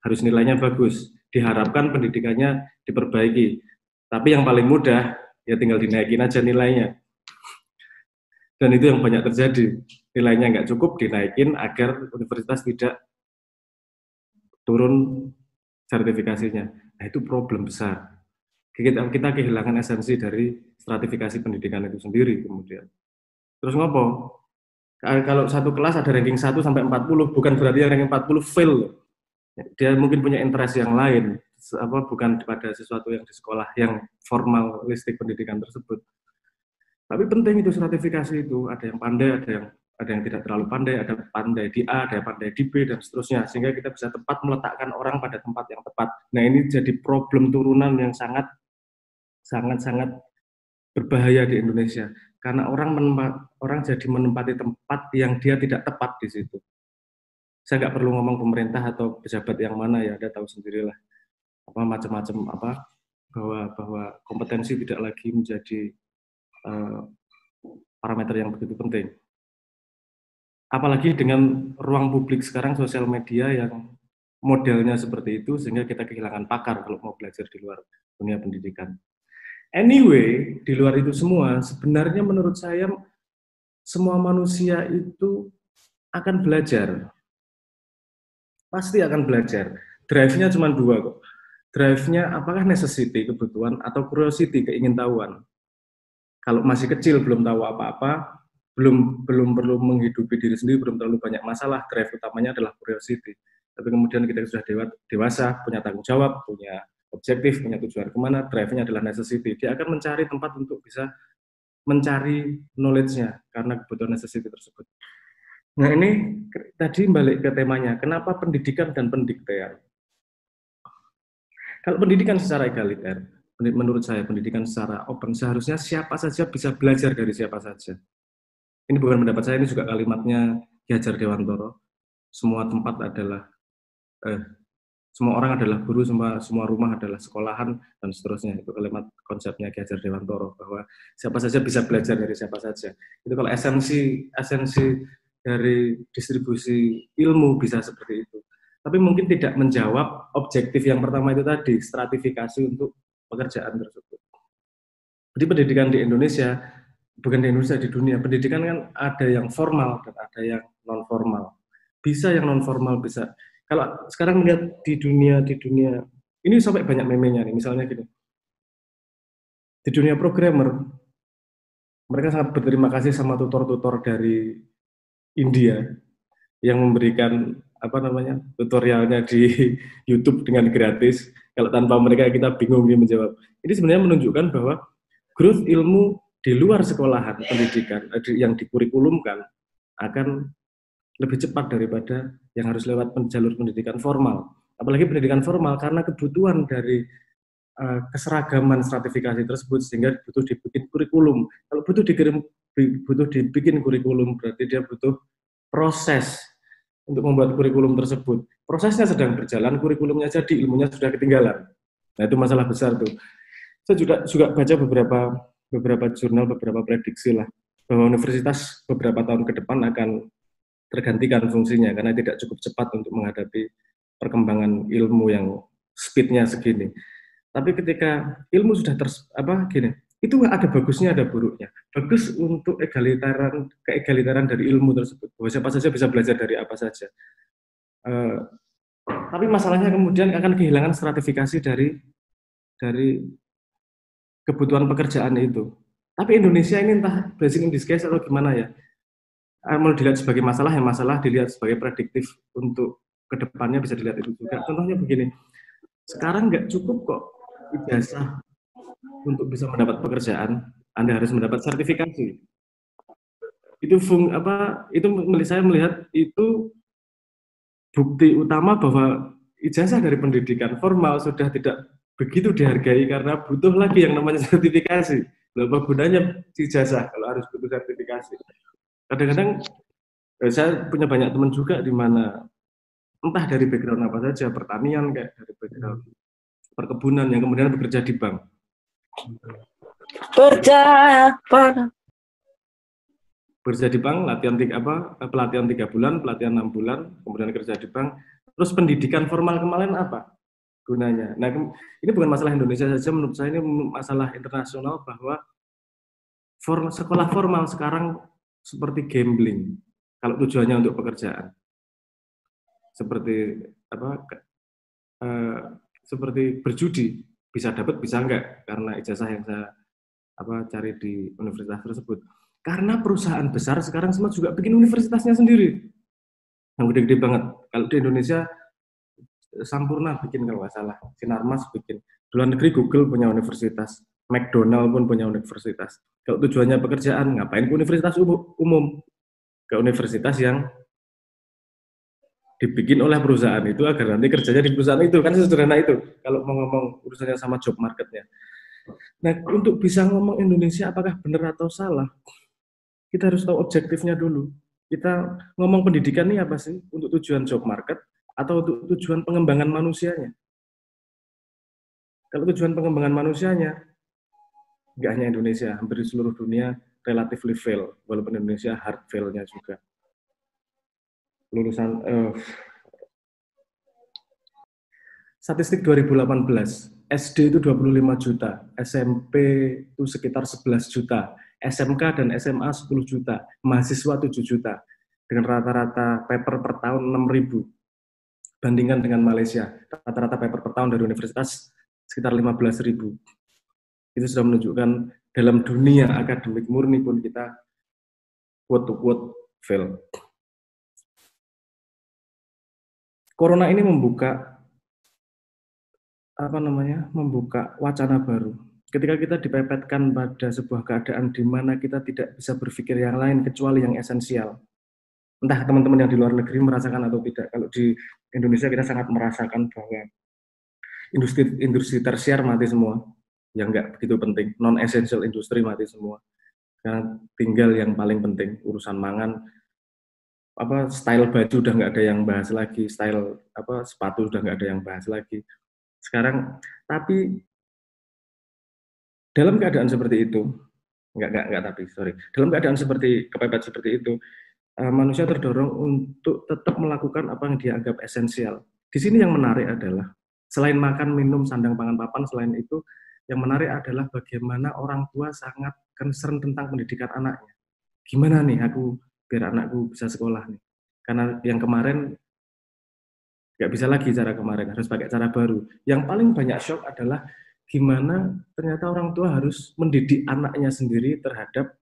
harus nilainya bagus. Diharapkan pendidikannya diperbaiki. Tapi yang paling mudah, ya tinggal dinaikin aja nilainya. Dan itu yang banyak terjadi. Nilainya nggak cukup, dinaikin agar universitas tidak turun sertifikasinya. Nah, itu problem besar. Kita kehilangan esensi dari stratifikasi pendidikan itu sendiri kemudian. Terus ngopo? Kalau satu kelas ada ranking 1 sampai 40, bukan berarti yang ranking 40 fail. Dia mungkin punya interest yang lain, bukan pada sesuatu yang di sekolah yang formalistik pendidikan tersebut. Tapi penting itu stratifikasi itu, ada yang pandai, ada yang tidak terlalu pandai, ada pandai di A, ada yang pandai di B, dan seterusnya, sehingga kita bisa tepat meletakkan orang pada tempat yang tepat. Nah, ini jadi problem turunan yang sangat berbahaya di Indonesia, karena orang jadi menempati tempat yang dia tidak tepat di situ. Saya nggak perlu ngomong pemerintah atau pejabat yang mana ya, Anda tahu sendirilah macam-macam bahwa kompetensi tidak lagi menjadi parameter yang begitu penting. Apalagi dengan ruang publik sekarang, sosial media yang modelnya seperti itu, sehingga kita kehilangan pakar kalau mau belajar di luar dunia pendidikan. Anyway, di luar itu semua, sebenarnya menurut saya semua manusia itu akan belajar. Pasti akan belajar. Drive-nya cuma dua kok. Drive-nya apakah necessity, kebutuhan, atau curiosity, keingintahuan. Kalau masih kecil, belum tahu apa-apa, belum perlu menghidupi diri sendiri, belum terlalu banyak masalah, drive utamanya adalah curiosity. Tapi kemudian kita sudah dewasa, punya tanggung jawab, punya objektif, punya tujuan kemana, drive-nya adalah necessity. Dia akan mencari tempat untuk bisa mencari knowledge-nya, karena kebutuhan necessity tersebut. Nah, ini tadi balik ke temanya, kenapa pendidikan dan pendiktean? Kalau pendidikan secara egaliter, menurut saya pendidikan secara open, seharusnya siapa saja bisa belajar dari siapa saja. Ini bukan pendapat saya, ini juga kalimatnya Ki Hajar Dewantoro. Semua tempat adalah, semua orang adalah guru, semua rumah adalah sekolahan, dan seterusnya. Itu kalimat konsepnya Ki Hajar Dewantoro, bahwa siapa saja bisa belajar dari siapa saja. Itu kalau esensi dari distribusi ilmu bisa seperti itu. Tapi mungkin tidak menjawab objektif yang pertama itu tadi, stratifikasi untuk pekerjaan tersebut. Jadi pendidikan di Indonesia, bukan di Indonesia, di dunia, pendidikan kan ada yang formal dan ada yang non formal. Bisa yang non formal, bisa. Kalau sekarang melihat di dunia ini sampai banyak memenya nih, misalnya gini. Di dunia programmer, mereka sangat berterima kasih sama tutor-tutor dari India yang memberikan tutorialnya di YouTube dengan gratis. Kalau tanpa mereka kita bingung menjawab. Ini sebenarnya menunjukkan bahwa growth ilmu di luar sekolahan pendidikan yang dikurikulumkan akan lebih cepat daripada yang harus lewat jalur pendidikan formal. Apalagi pendidikan formal, karena kebutuhan dari keseragaman stratifikasi tersebut, sehingga butuh dibikin kurikulum. Kalau butuh dibikin kurikulum, berarti dia butuh proses untuk membuat kurikulum tersebut. Prosesnya sedang berjalan, kurikulumnya jadi, ilmunya sudah ketinggalan. Nah, itu masalah besar tuh. Saya juga baca beberapa jurnal, beberapa prediksi lah, bahwa universitas beberapa tahun ke depan akan tergantikan fungsinya karena tidak cukup cepat untuk menghadapi perkembangan ilmu yang speednya segini. Tapi ketika ilmu sudah itu ada bagusnya, ada buruknya. Bagus untuk keegalitaran dari ilmu tersebut, bahwa siapa saja bisa belajar dari apa saja. Tapi masalahnya kemudian akan kehilangan stratifikasi dari kebutuhan pekerjaan itu. Tapi Indonesia ini entah blessing in disguise atau gimana ya, mau dilihat sebagai masalah, yang masalah dilihat sebagai prediktif untuk kedepannya bisa dilihat itu juga. Contohnya begini, sekarang nggak cukup kok ijazah untuk bisa mendapat pekerjaan, Anda harus mendapat sertifikasi. Itu saya melihat itu bukti utama bahwa ijazah dari pendidikan formal sudah tidak begitu dihargai karena butuh lagi yang namanya sertifikasi. Apa gunanya ijazah kalau harus butuh sertifikasi? Kadang-kadang saya punya banyak teman juga di mana entah dari background apa saja, pertanian kayak dari background perkebunan, yang kemudian bekerja di bank. Bekerja di bank, pelatihan 3 bulan, pelatihan 6 bulan, kemudian kerja di bank, Terus pendidikan formal kemarin apa gunanya? Nah, ini bukan masalah Indonesia saja, menurut saya ini masalah internasional bahwa sekolah formal sekarang seperti gambling kalau tujuannya untuk pekerjaan. Seperti apa? Eh, seperti berjudi, bisa dapat bisa enggak karena ijazah yang saya cari di universitas tersebut. Karena perusahaan besar sekarang semua juga bikin universitasnya sendiri. Yang gede-gede banget. Kalau di Indonesia Sampurna bikin kalau nggak salah, Sinarmas bikin. Di luar negeri Google punya universitas, McDonald pun punya universitas. Kalau tujuannya pekerjaan, ngapain ke universitas umum? Ke universitas yang dibikin oleh perusahaan itu agar nanti kerjanya di perusahaan itu. Kan sesederhana itu kalau mau ngomong urusannya sama job marketnya. Nah, untuk bisa ngomong Indonesia apakah benar atau salah, kita harus tahu objektifnya dulu. Kita ngomong pendidikan ini apa sih? Untuk tujuan job market atau untuk tujuan pengembangan manusianya? Kalau tujuan pengembangan manusianya, nggak hanya Indonesia, hampir di seluruh dunia relatively fail, walaupun Indonesia hard fail-nya juga. Lulusan statistik 2018, SD itu 25 juta, SMP itu sekitar 11 juta, SMK dan SMA 10 juta, mahasiswa 7 juta, dengan rata-rata paper per tahun 6.000. Bandingkan dengan Malaysia, rata-rata paper per tahun dari universitas sekitar 15.000. Itu sudah menunjukkan dalam dunia akademik murni pun kita quote-to-quote fail. Corona ini membuka wacana baru. Ketika kita dipepetkan pada sebuah keadaan di mana kita tidak bisa berpikir yang lain kecuali yang esensial. Entah teman-teman yang di luar negeri merasakan atau tidak. Kalau di Indonesia kita sangat merasakan bahwa industri tersier mati semua, yang nggak begitu penting. Non-essential industri mati semua. Karena tinggal yang paling penting, urusan mangan, style baju udah nggak ada yang bahas lagi, style sepatu udah nggak ada yang bahas lagi. Sekarang, tapi dalam keadaan seperti itu, dalam keadaan seperti kepepet seperti itu, manusia terdorong untuk tetap melakukan apa yang dianggap esensial. Di sini yang menarik adalah, selain makan, minum, sandang, pangan, papan, selain itu, yang menarik adalah bagaimana orang tua sangat concern tentang pendidikan anaknya. Gimana nih aku biar anakku bisa sekolah nih? Karena yang kemarin nggak bisa lagi cara kemarin, harus pakai cara baru. Yang paling banyak shock adalah gimana ternyata orang tua harus mendidik anaknya sendiri terhadap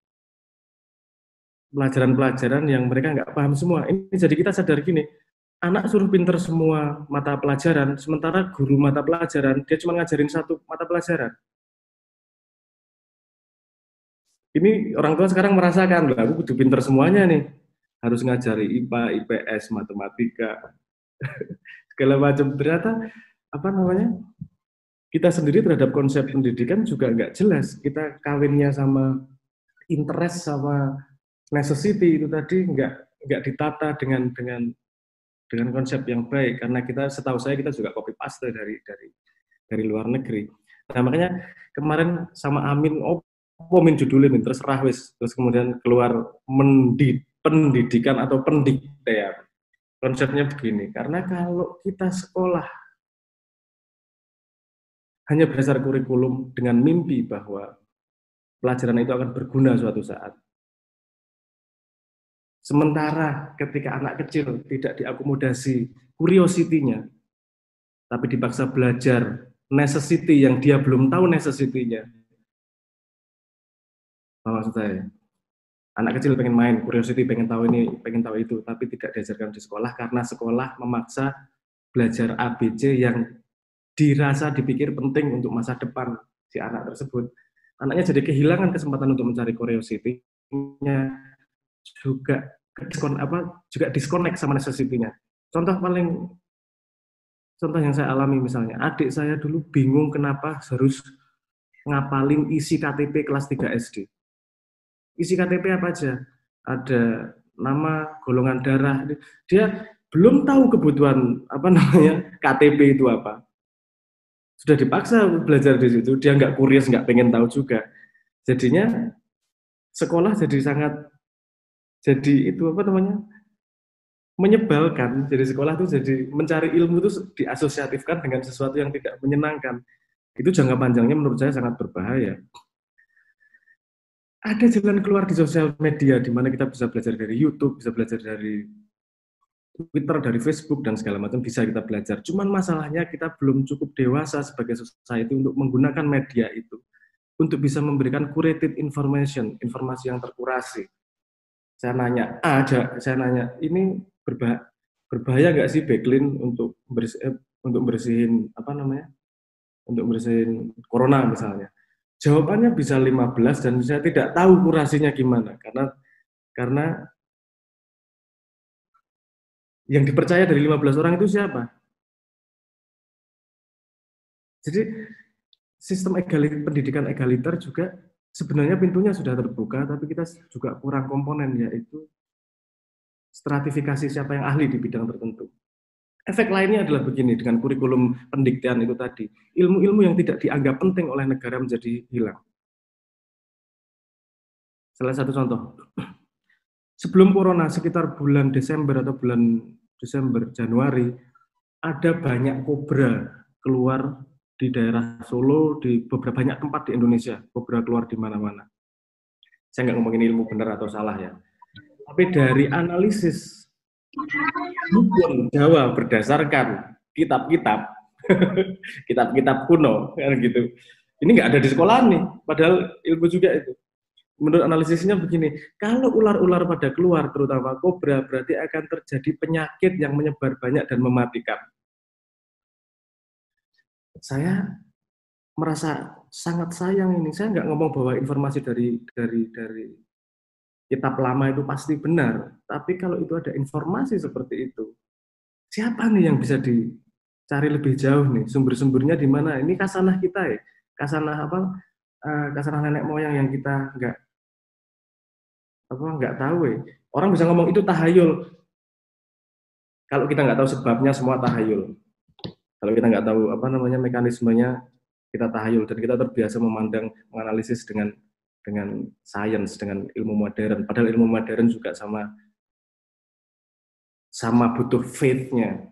pelajaran-pelajaran yang mereka nggak paham semua. Ini jadi kita sadar gini, anak suruh pinter semua mata pelajaran, sementara guru mata pelajaran, dia cuma ngajarin satu mata pelajaran. Ini orang tua sekarang merasakan, lah aku kudu pinter semuanya nih. Harus ngajari IPA, IPS, matematika, segala macam. Ternyata, kita sendiri terhadap konsep pendidikan juga nggak jelas. Kita kawinnya sama interest, sama necessity itu tadi nggak ditata dengan konsep yang baik. Karena setahu saya kita juga copy paste dari luar negeri. Nah, makanya kemarin sama Amin, Min judulin, terserah wis. Terus kemudian keluar pendidikan atau pendiktean. Konsepnya begini, karena kalau kita sekolah hanya berdasar kurikulum dengan mimpi bahwa pelajaran itu akan berguna suatu saat. Sementara ketika anak kecil tidak diakomodasi curiosity-nya, tapi dipaksa belajar necessity yang dia belum tahu necessity-nya, maksud saya, anak kecil pengen main, curiosity pengen tahu ini, pengen tahu itu, tapi tidak diajarkan di sekolah karena sekolah memaksa belajar ABC yang dirasa dipikir penting untuk masa depan si anak tersebut. Anaknya jadi kehilangan kesempatan untuk mencari curiosity-nya, juga disconnect sama necessity-nya. Contoh yang saya alami misalnya, adik saya dulu bingung kenapa harus ngapalin isi KTP kelas 3 SD. Isi KTP apa aja? Ada nama, golongan darah. Dia belum tahu kebutuhan KTP itu apa. Sudah dipaksa belajar di situ, dia nggak curious, nggak pengen tahu juga. Jadinya sekolah jadi menyebalkan. Jadi sekolah tuh jadi mencari ilmu itu diasosiatifkan dengan sesuatu yang tidak menyenangkan. Itu jangka panjangnya menurut saya sangat berbahaya. Ada jalan keluar di sosial media di mana kita bisa belajar dari YouTube, bisa belajar dari Twitter, dari Facebook, dan segala macam bisa kita belajar. Cuman masalahnya kita belum cukup dewasa sebagai society untuk menggunakan media itu untuk bisa memberikan curated information, informasi yang terkurasi. Saya nanya, saya nanya, ini berbahaya nggak sih backlink untuk bersihin apa namanya, untuk bersihin corona misalnya? Jawabannya bisa 15 dan saya tidak tahu kurasinya gimana karena yang dipercaya dari 15 orang itu siapa? Jadi sistem pendidikan egaliter juga sebenarnya pintunya sudah terbuka, tapi kita juga kurang komponen, yaitu stratifikasi siapa yang ahli di bidang tertentu. Efek lainnya adalah begini, dengan kurikulum pendiktian itu tadi, ilmu-ilmu yang tidak dianggap penting oleh negara menjadi hilang. Salah satu contoh, sebelum corona, sekitar bulan Desember atau bulan Desember, Januari, ada banyak kobra keluar di daerah Solo, di beberapa banyak tempat di Indonesia, kobra keluar di mana-mana. Saya nggak ngomongin ilmu benar atau salah ya. Tapi dari analisis hukum Jawa berdasarkan kitab-kitab, kitab-kitab kuno, kan gitu. Ini nggak ada di sekolah nih, padahal ilmu juga itu. Menurut analisisnya begini, kalau ular-ular pada keluar, terutama kobra, berarti akan terjadi penyakit yang menyebar banyak dan mematikan. Saya merasa sangat sayang ini. Saya nggak ngomong bahwa informasi dari kitab lama itu pasti benar, tapi kalau itu ada informasi seperti itu, siapa nih yang bisa dicari lebih jauh nih, sumber-sumbernya di mana? Ini kasanah kita ya, kasanah apa? Kasanah nenek moyang yang kita nggak tahu ya. Orang bisa ngomong itu tahayul, kalau kita nggak tahu sebabnya semua tahayul. Kalau kita nggak tahu apa namanya mekanismenya, kita tahayul dan kita terbiasa menganalisis dengan sains, dengan ilmu modern. Padahal ilmu modern juga sama butuh faith-nya.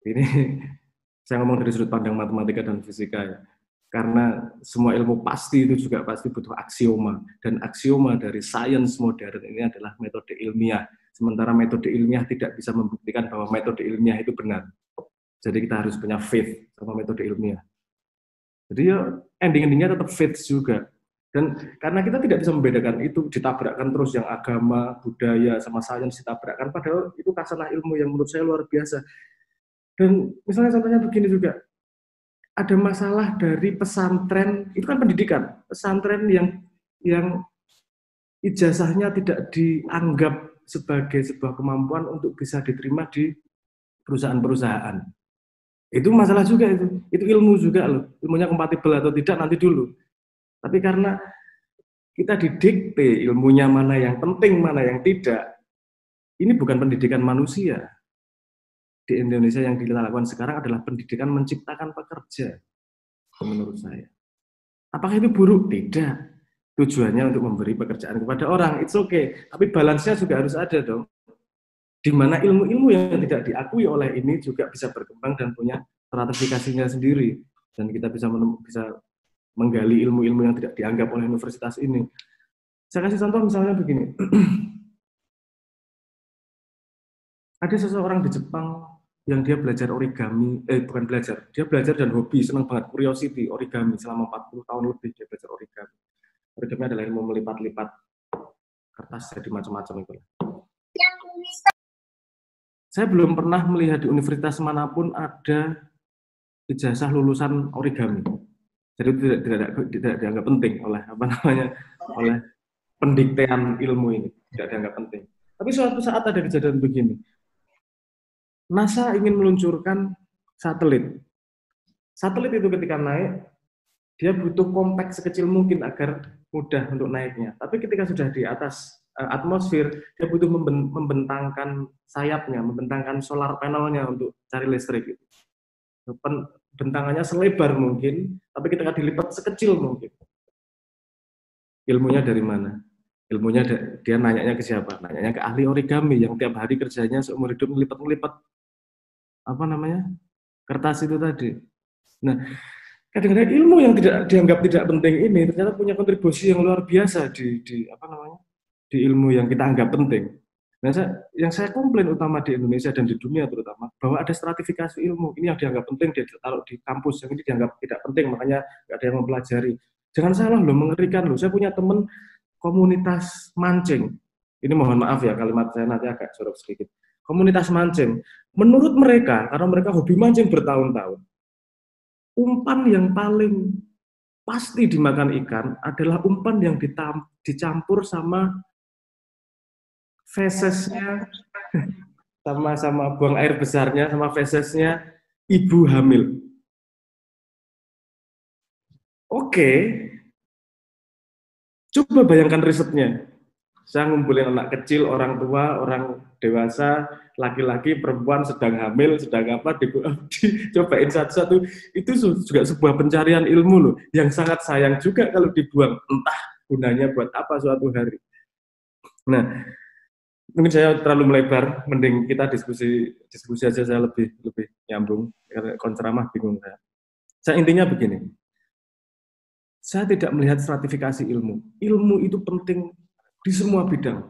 Ini saya ngomong dari sudut pandang matematika dan fisika ya. Karena semua ilmu pasti itu juga pasti butuh aksioma, dan aksioma dari sains modern ini adalah metode ilmiah. Sementara metode ilmiah tidak bisa membuktikan bahwa metode ilmiah itu benar. Jadi kita harus punya faith sama metode ilmiah. Jadi ya ending-endingnya tetap faith juga. Dan karena kita tidak bisa membedakan itu, ditabrakkan terus yang agama, budaya, sama sains ditabrakkan, padahal itu kasanah ilmu yang menurut saya luar biasa. Dan misalnya contohnya begini juga, ada masalah dari pesantren, itu kan pendidikan, pesantren yang ijazahnya tidak dianggap sebagai sebuah kemampuan untuk bisa diterima di perusahaan-perusahaan. Itu masalah juga itu ilmu juga loh, ilmunya kompatibel atau tidak nanti dulu. Tapi karena kita didikte ilmunya mana yang penting, mana yang tidak, ini bukan pendidikan manusia. Di Indonesia yang dilakukan sekarang adalah pendidikan menciptakan pekerja, menurut saya. Apakah itu buruk? Tidak. Tujuannya untuk memberi pekerjaan kepada orang, it's okay. Tapi balance-nya juga harus ada dong. Di mana ilmu-ilmu yang tidak diakui oleh ini juga bisa berkembang dan punya stratifikasinya sendiri. Dan kita bisa menggali ilmu-ilmu yang tidak dianggap oleh universitas ini. Saya kasih contoh misalnya begini. Ada seseorang di Jepang yang dia belajar origami, bukan belajar, dia belajar dan hobi, senang banget, curiosity, origami, selama 40 tahun lebih dia belajar origami. Origami adalah ilmu melipat-lipat kertas jadi macam-macam itu. Saya belum pernah melihat di universitas manapun ada ijazah lulusan origami. Jadi tidak dianggap penting oleh oleh pendiktean ilmu ini, tidak dianggap penting. Tapi suatu saat ada kejadian begini. NASA ingin meluncurkan satelit. Satelit itu ketika naik, dia butuh kompak sekecil mungkin agar mudah untuk naiknya. Tapi ketika sudah di atas atmosfer, dia butuh membentangkan sayapnya, membentangkan solar panelnya untuk cari listrik. Bentangannya selebar mungkin, tapi ketika dilipat sekecil mungkin. Ilmunya dari mana? Ilmunya dia nanyanya ke siapa? Nanyanya ke ahli origami yang tiap hari kerjanya seumur hidup ngelipat-ngelipat apa namanya? Kertas itu tadi. Nah, kadang-kadang ilmu yang tidak dianggap tidak penting ini ternyata punya kontribusi yang luar biasa di apa namanya? Di ilmu yang kita anggap penting. Nah, yang saya komplain utama di Indonesia dan di dunia terutama bahwa ada stratifikasi ilmu. Ini yang dianggap penting dia taruh di kampus, yang ini dianggap tidak penting, makanya nggak ada yang mempelajari. Jangan salah loh, mengerikan loh. Saya punya teman komunitas mancing. Ini mohon maaf ya kalimat saya nanti agak jorok sedikit. Komunitas mancing. Menurut mereka, karena mereka hobi mancing bertahun-tahun, umpan yang paling pasti dimakan ikan adalah umpan yang dicampur sama fesesnya, sama buang air besarnya, sama fesesnya ibu hamil. Oke, coba bayangkan risetnya. Saya ngumpulin anak kecil, orang tua, orang dewasa, laki-laki, perempuan, sedang hamil, sedang apa, dicobain satu-satu. Itu juga sebuah pencarian ilmu loh, yang sangat sayang juga kalau dibuang. Entah gunanya buat apa suatu hari. Nah, mungkin saya terlalu melebar, mending kita diskusi aja, saya lebih nyambung. Karena konceramah bingung saya. Saya intinya begini, saya tidak melihat stratifikasi ilmu. Ilmu itu penting di semua bidang.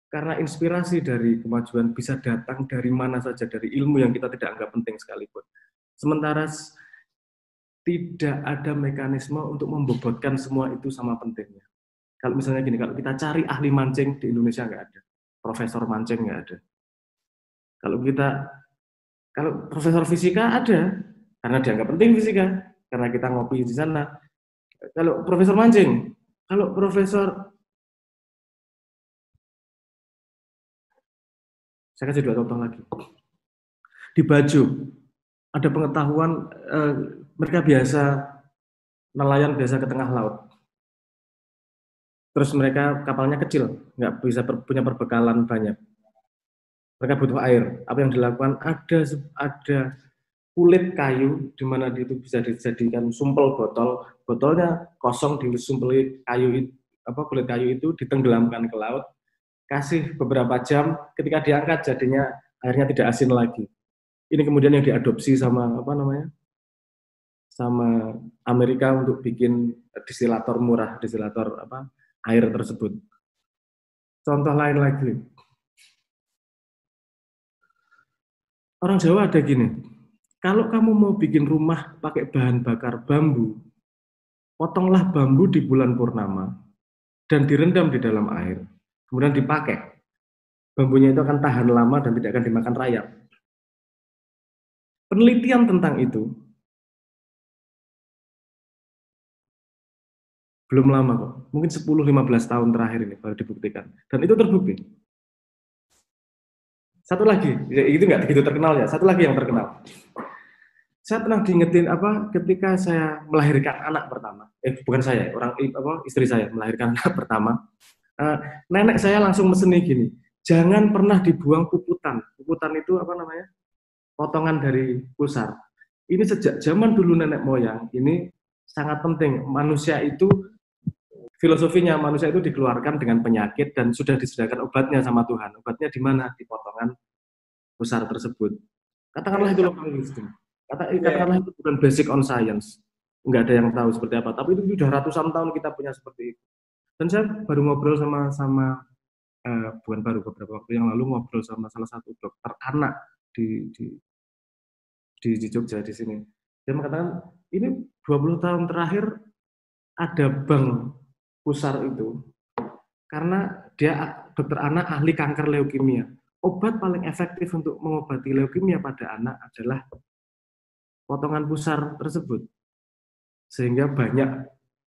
Karena inspirasi dari kemajuan bisa datang dari mana saja, dari ilmu yang kita tidak anggap penting sekalipun. Sementara tidak ada mekanisme untuk membobotkan semua itu sama pentingnya. Kalau misalnya gini, kalau kita cari ahli mancing di Indonesia nggak ada, profesor mancing nggak ada. Kalau profesor fisika ada, karena dianggap penting fisika, karena kita ngopi di sana. Kalau profesor mancing, kalau profesor, saya kasih 2 contoh lagi. Di Bajo, ada pengetahuan, mereka biasa, nelayan biasa ke tengah laut. Terus mereka kapalnya kecil, nggak bisa punya perbekalan banyak. Mereka butuh air. Apa yang dilakukan? Ada kulit kayu di mana itu bisa dijadikan sumpel botol. Botolnya kosong, disumpeli kayu, kulit kayu itu ditenggelamkan ke laut. Kasih beberapa jam, ketika diangkat jadinya airnya tidak asin lagi. Ini kemudian yang diadopsi sama sama Amerika untuk bikin destilator murah, destilator air tersebut. Contoh lain lagi, orang Jawa ada gini, kalau kamu mau bikin rumah pakai bahan bakar bambu, potonglah bambu di bulan purnama dan direndam di dalam air, kemudian dipakai. Bambunya itu akan tahan lama dan tidak akan dimakan rayap. Penelitian tentang itu belum lama kok, mungkin 10-15 tahun terakhir ini baru dibuktikan. Dan itu terbukti. Satu lagi, ya itu nggak begitu terkenal ya, satu lagi yang terkenal. Saya pernah diingetin ketika saya melahirkan anak pertama, bukan saya, istri saya melahirkan anak pertama, nenek saya langsung meseni gini, jangan pernah dibuang puputan. Puputan itu potongan dari pusar. Ini sejak zaman dulu nenek moyang, ini sangat penting. Manusia itu, filosofinya manusia itu dikeluarkan dengan penyakit dan sudah disediakan obatnya sama Tuhan. Obatnya di mana? Di potongan pusar tersebut. Katakanlah itu local wisdom. Katakanlah itu bukan basic on science. Nggak ada yang tahu seperti apa. Tapi itu sudah ratusan tahun kita punya seperti itu. Dan saya baru ngobrol bukan baru, beberapa waktu yang lalu ngobrol sama salah satu dokter anak di Jogja di sini. Dia mengatakan, ini 20 tahun terakhir ada bank pusar itu karena dia dokter anak ahli kanker leukemia. Obat paling efektif untuk mengobati leukemia pada anak adalah potongan pusar tersebut. Sehingga banyak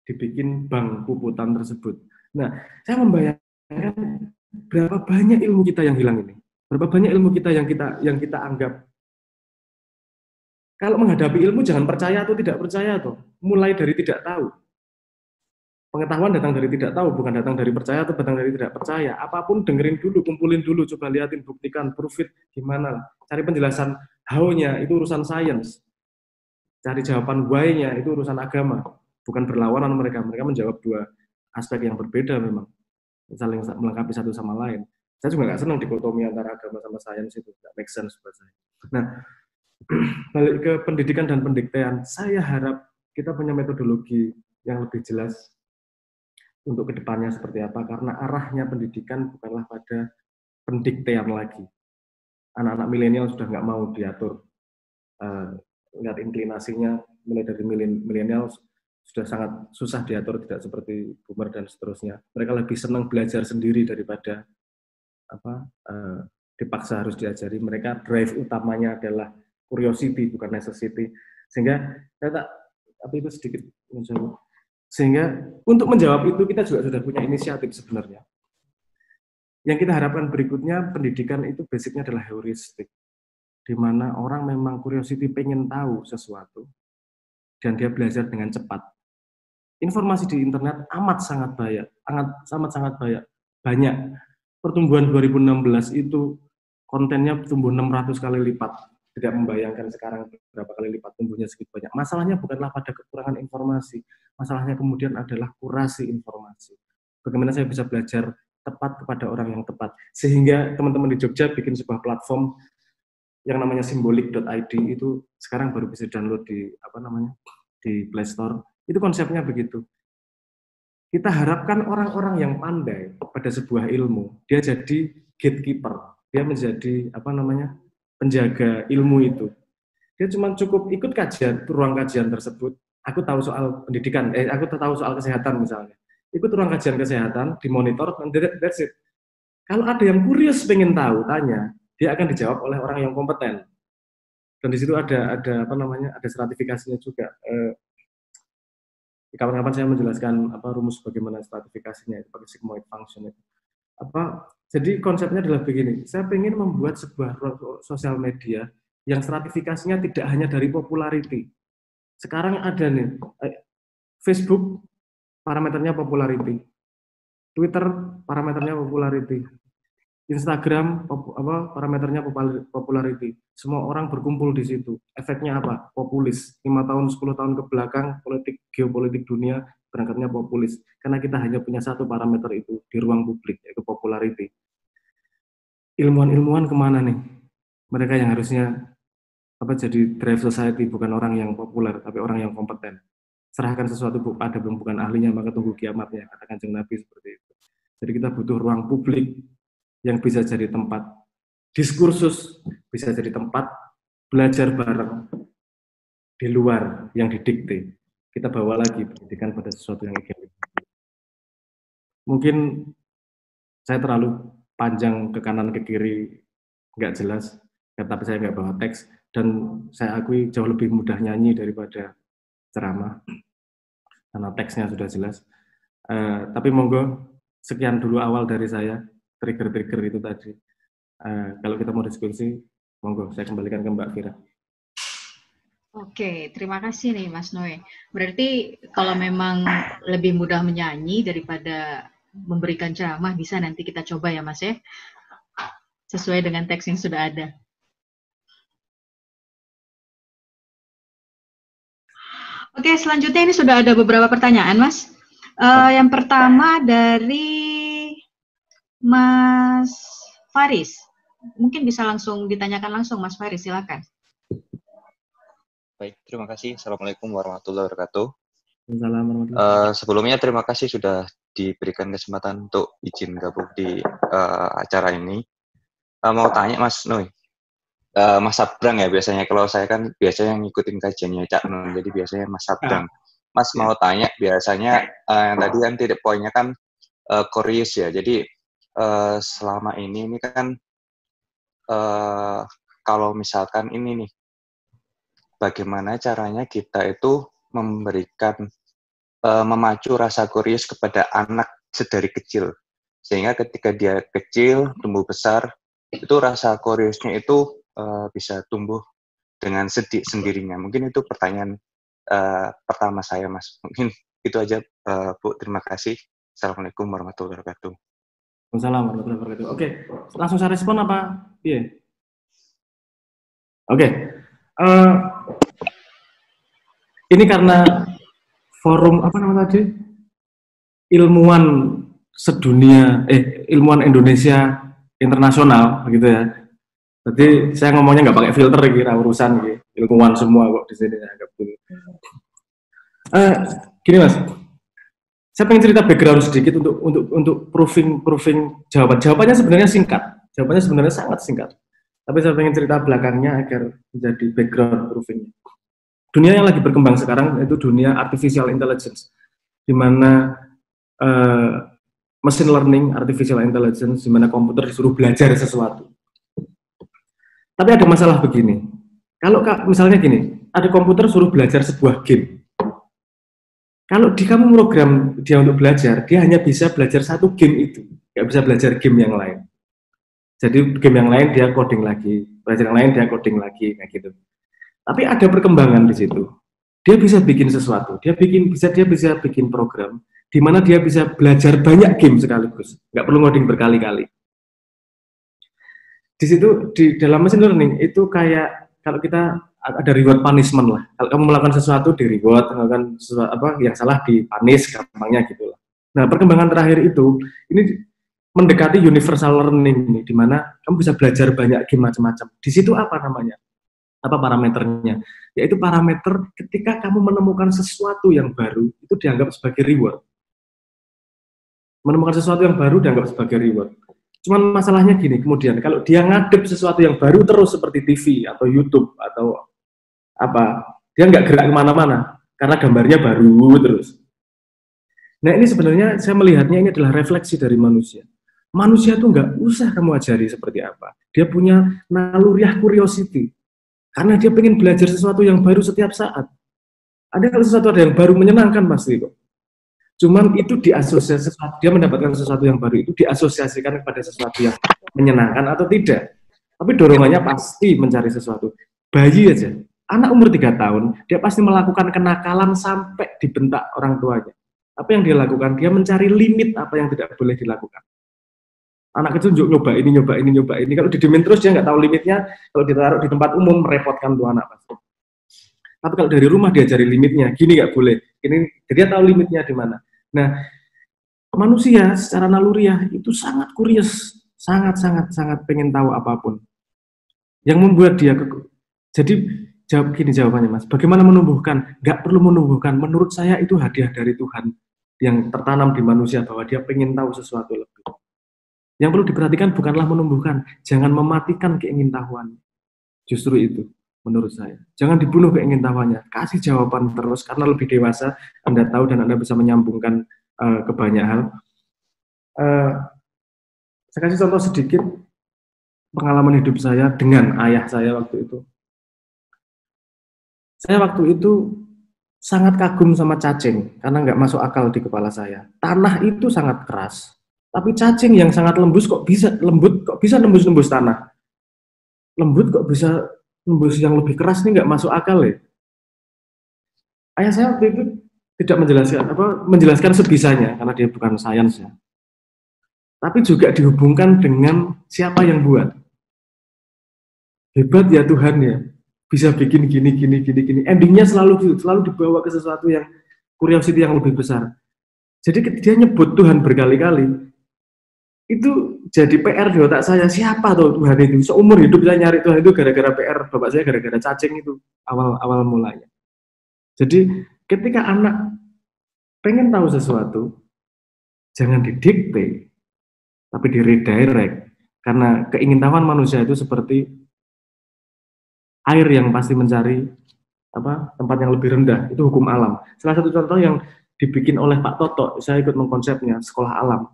dibikin bank puputan tersebut. Nah, saya membayangkan berapa banyak ilmu kita yang hilang ini. Berapa banyak ilmu kita yang kita anggap. Kalau menghadapi ilmu jangan percaya atau tidak percaya tuh. Mulai dari tidak tahu. Pengetahuan datang dari tidak tahu, bukan datang dari percaya atau datang dari tidak percaya. Apapun dengerin dulu, kumpulin dulu, coba liatin, buktikan, prove it, gimana. Cari penjelasan how-nya, itu urusan sains. Cari jawaban why-nya, itu urusan agama. Bukan berlawanan mereka. Mereka menjawab dua aspek yang berbeda memang. saling melengkapi satu sama lain. Saya juga nggak senang dikotomi antara agama sama sains, itu nggak make sense buat saya. Nah, balik ke pendidikan dan pendiktean, saya harap kita punya metodologi yang lebih jelas untuk kedepannya seperti apa, karena arahnya pendidikan bukanlah pada pendiktean lagi. Anak-anak milenial sudah nggak mau diatur. Lihat inklinasinya, mulai dari milenial sudah sangat susah diatur, tidak seperti boomer dan seterusnya. Mereka lebih senang belajar sendiri daripada dipaksa harus diajari. Mereka drive utamanya adalah curiosity, bukan necessity. Sehingga sehingga untuk menjawab itu kita juga sudah punya inisiatif sebenarnya. Yang kita harapkan berikutnya, pendidikan itu basicnya adalah heuristik, di mana orang memang curiosity pengen tahu sesuatu dan dia belajar dengan cepat. Informasi di internet amat sangat banyak. Pertumbuhan 2016 itu kontennya tumbuh 600 kali lipat. Tidak membayangkan sekarang berapa kali lipat tumbuhnya segitu banyak. Masalahnya bukanlah pada kekurangan informasi, masalahnya kemudian adalah kurasi informasi. Bagaimana saya bisa belajar tepat kepada orang yang tepat. Sehingga teman-teman di Jogja bikin sebuah platform yang namanya simbolik.id, itu sekarang baru bisa download di di Play Store. Itu konsepnya begitu. Kita harapkan orang-orang yang pandai pada sebuah ilmu, dia jadi gatekeeper, dia menjadi penjaga ilmu itu. Dia cuma cukup ikut kajian, ruang kajian tersebut. Aku tahu soal pendidikan, aku tahu soal kesehatan misalnya. Ikut ruang kajian kesehatan, dimonitor, dan that's it. Kalau ada yang curious pengen tahu, tanya, dia akan dijawab oleh orang yang kompeten. Dan di situ ada stratifikasinya juga. Kapan-kapan saya menjelaskan rumus bagaimana stratifikasinya itu pakai sigmoid function itu. Jadi konsepnya adalah begini, saya ingin membuat sebuah sosial media yang stratifikasinya tidak hanya dari popularity. Sekarang ada nih, Facebook parameternya popularity, Twitter parameternya popularity, Instagram parameternya popularity. Semua orang berkumpul di situ. Efeknya apa? Populis. 5 tahun, 10 tahun ke belakang, geopolitik dunia berangkatnya populis. Karena kita hanya punya satu parameter itu di ruang publik, yaitu popularity. Ilmuwan-ilmuwan kemana nih? Mereka yang harusnya jadi drive society, bukan orang yang populer, tapi orang yang kompeten. Serahkan sesuatu pada bukan ahlinya, maka tunggu kiamatnya, kata Kanjeng Nabi seperti itu. Jadi kita butuh ruang publik yang bisa jadi tempat diskursus, bisa jadi tempat belajar bareng di luar yang didikte. Kita bawa lagi pendidikan pada sesuatu yang ideal. Mungkin saya terlalu panjang ke kanan ke kiri, nggak jelas, tapi saya nggak bawa teks, dan saya akui jauh lebih mudah nyanyi daripada ceramah, karena teksnya sudah jelas. Tapi monggo, sekian dulu awal dari saya, trigger-trigger itu tadi. Kalau kita mau diskusi, monggo saya kembalikan ke Mbak Vira. Oke, terima kasih nih Mas Noe. Berarti kalau memang lebih mudah menyanyi daripada memberikan ceramah, bisa nanti kita coba ya Mas ya, sesuai dengan teks yang sudah ada. Oke, selanjutnya ini sudah ada beberapa pertanyaan Mas. Yang pertama dari Mas Faris. Mungkin bisa langsung ditanyakan langsung Mas Faris, silakan. Baik, terima kasih. Assalamualaikum warahmatullahi wabarakatuh. Assalamualaikum. Sebelumnya terima kasih sudah diberikan kesempatan untuk izin gabung di acara ini. Mau tanya Mas Noe, Mas Sabrang ya biasanya, kalau saya kan biasanya ngikutin kajiannya Cak Nun, jadi biasanya Mas Sabrang. Mas mau tanya, biasanya yang tadi kan titik poinnya kan curious ya, jadi selama ini kan kalau misalkan ini nih, bagaimana caranya kita itu memberikan memacu rasa curious kepada anak sedari kecil, sehingga ketika dia kecil tumbuh besar itu rasa curiousnya itu bisa tumbuh dengan sendirinya. Mungkin itu pertanyaan pertama saya Mas. Mungkin itu aja Bu, terima kasih. Assalamualaikum warahmatullahi wabarakatuh. Waalaikumsalam warahmatullahi wabarakatuh. Oke, langsung saya respon apa? Iya. Oke. Ini karena forum tadi? Ilmuwan sedunia ilmuwan Indonesia internasional begitu ya. Jadi saya ngomongnya nggak pakai filter kira urusan gitu. Ilmuwan semua kok di sini anggap dulu. Gini Mas, saya pengen cerita background sedikit untuk proving jawabannya sebenarnya singkat. Jawabannya sebenarnya sangat singkat. Tapi saya pengen cerita belakangnya agar menjadi background proving. Dunia yang lagi berkembang sekarang itu dunia artificial intelligence, di mana machine learning, artificial intelligence, di mana komputer disuruh belajar sesuatu. Tapi ada masalah begini, kalau misalnya gini, ada komputer suruh belajar sebuah game. Kalau kamu program dia untuk belajar, dia hanya bisa belajar satu game itu, nggak bisa belajar game yang lain. Jadi game yang lain dia coding lagi, belajar yang lain dia coding lagi, kayak gitu. Tapi ada perkembangan di situ. Dia bisa bikin sesuatu, dia bisa bikin program di mana dia bisa belajar banyak game sekaligus, nggak perlu ngoding berkali-kali. Di situ di dalam machine learning itu kayak kalau kita ada reward punishment lah. Kalau kamu melakukan sesuatu di reward, melakukan sesuatu yang salah di punish, gampangnya gitu lah. Nah, perkembangan terakhir itu ini mendekati universal learning ini, di mana kamu bisa belajar banyak game macam-macam. Di situ apa namanya? Apa parameternya? Yaitu parameter ketika kamu menemukan sesuatu yang baru itu dianggap sebagai reward. Menemukan sesuatu yang baru dianggap sebagai reward. Cuman masalahnya gini, kemudian kalau dia ngadep sesuatu yang baru terus seperti TV atau YouTube atau apa, dia nggak gerak kemana-mana karena gambarnya baru terus. Nah ini sebenarnya saya melihatnya ini adalah refleksi dari manusia. Manusia tuh nggak usah kamu ajari seperti apa. Dia punya naluriah curiosity karena dia pengen belajar sesuatu yang baru setiap saat. Ada kalau sesuatu ada yang baru menyenangkan pasti kok. Cuman itu diasosiasi, dia mendapatkan sesuatu yang baru itu diasosiasikan kepada sesuatu yang menyenangkan atau tidak. Tapi dorongannya pasti mencari sesuatu. Bayi aja, anak umur 3 tahun, dia pasti melakukan kenakalan sampai dibentak orang tuanya. Apa yang dia lakukan? Dia mencari limit apa yang tidak boleh dilakukan. Anak kecil nyoba ini. Kalau didimin terus dia nggak tahu limitnya. Kalau ditaruh di tempat umum merepotkan tuh anak pasti. Tapi kalau dari rumah diajari limitnya, gini nggak boleh. Ini dia tahu limitnya di mana. Nah, manusia secara naluriah itu sangat curious, sangat pengen tahu apapun. Yang membuat dia jadi jawabannya Mas. Bagaimana menumbuhkan? Nggak perlu menumbuhkan. Menurut saya itu hadiah dari Tuhan yang tertanam di manusia bahwa dia pengen tahu sesuatu lebih. Yang perlu diperhatikan bukanlah menumbuhkan, jangan mematikan keingintahuan. Justru itu. Menurut saya, jangan dibunuh keingintahuannya, kasih jawaban terus karena lebih dewasa, Anda tahu dan Anda bisa menyambungkan ke banyak hal. Saya kasih contoh sedikit pengalaman hidup saya dengan ayah saya waktu itu. Saya waktu itu sangat kagum sama cacing karena nggak masuk akal di kepala saya. Tanah itu sangat keras, tapi cacing yang sangat lembut kok bisa nembus tanah. Lembut kok bisa nembus yang lebih keras, ini nggak masuk akal ya. Ayah saya waktu itu tidak menjelaskan sebisanya karena dia bukan sains ya. Tapi juga dihubungkan dengan siapa yang buat. Hebat ya Tuhan ya, bisa bikin gini. Endingnya selalu dibawa ke sesuatu yang curiosity yang lebih besar. Jadi dia nyebut Tuhan berkali-kali. Itu jadi PR di otak saya, siapa tuh Tuhan itu? Seumur hidup saya nyari Tuhan itu gara-gara PR bapak saya, gara-gara cacing itu awal mulanya. Jadi ketika anak pengen tahu sesuatu, jangan didikte, tapi di redirect. Karena keingintahuan manusia itu seperti air yang pasti mencari tempat yang lebih rendah, itu hukum alam. Salah satu contoh yang dibikin oleh Pak Toto, saya ikut mengkonsepnya, sekolah alam.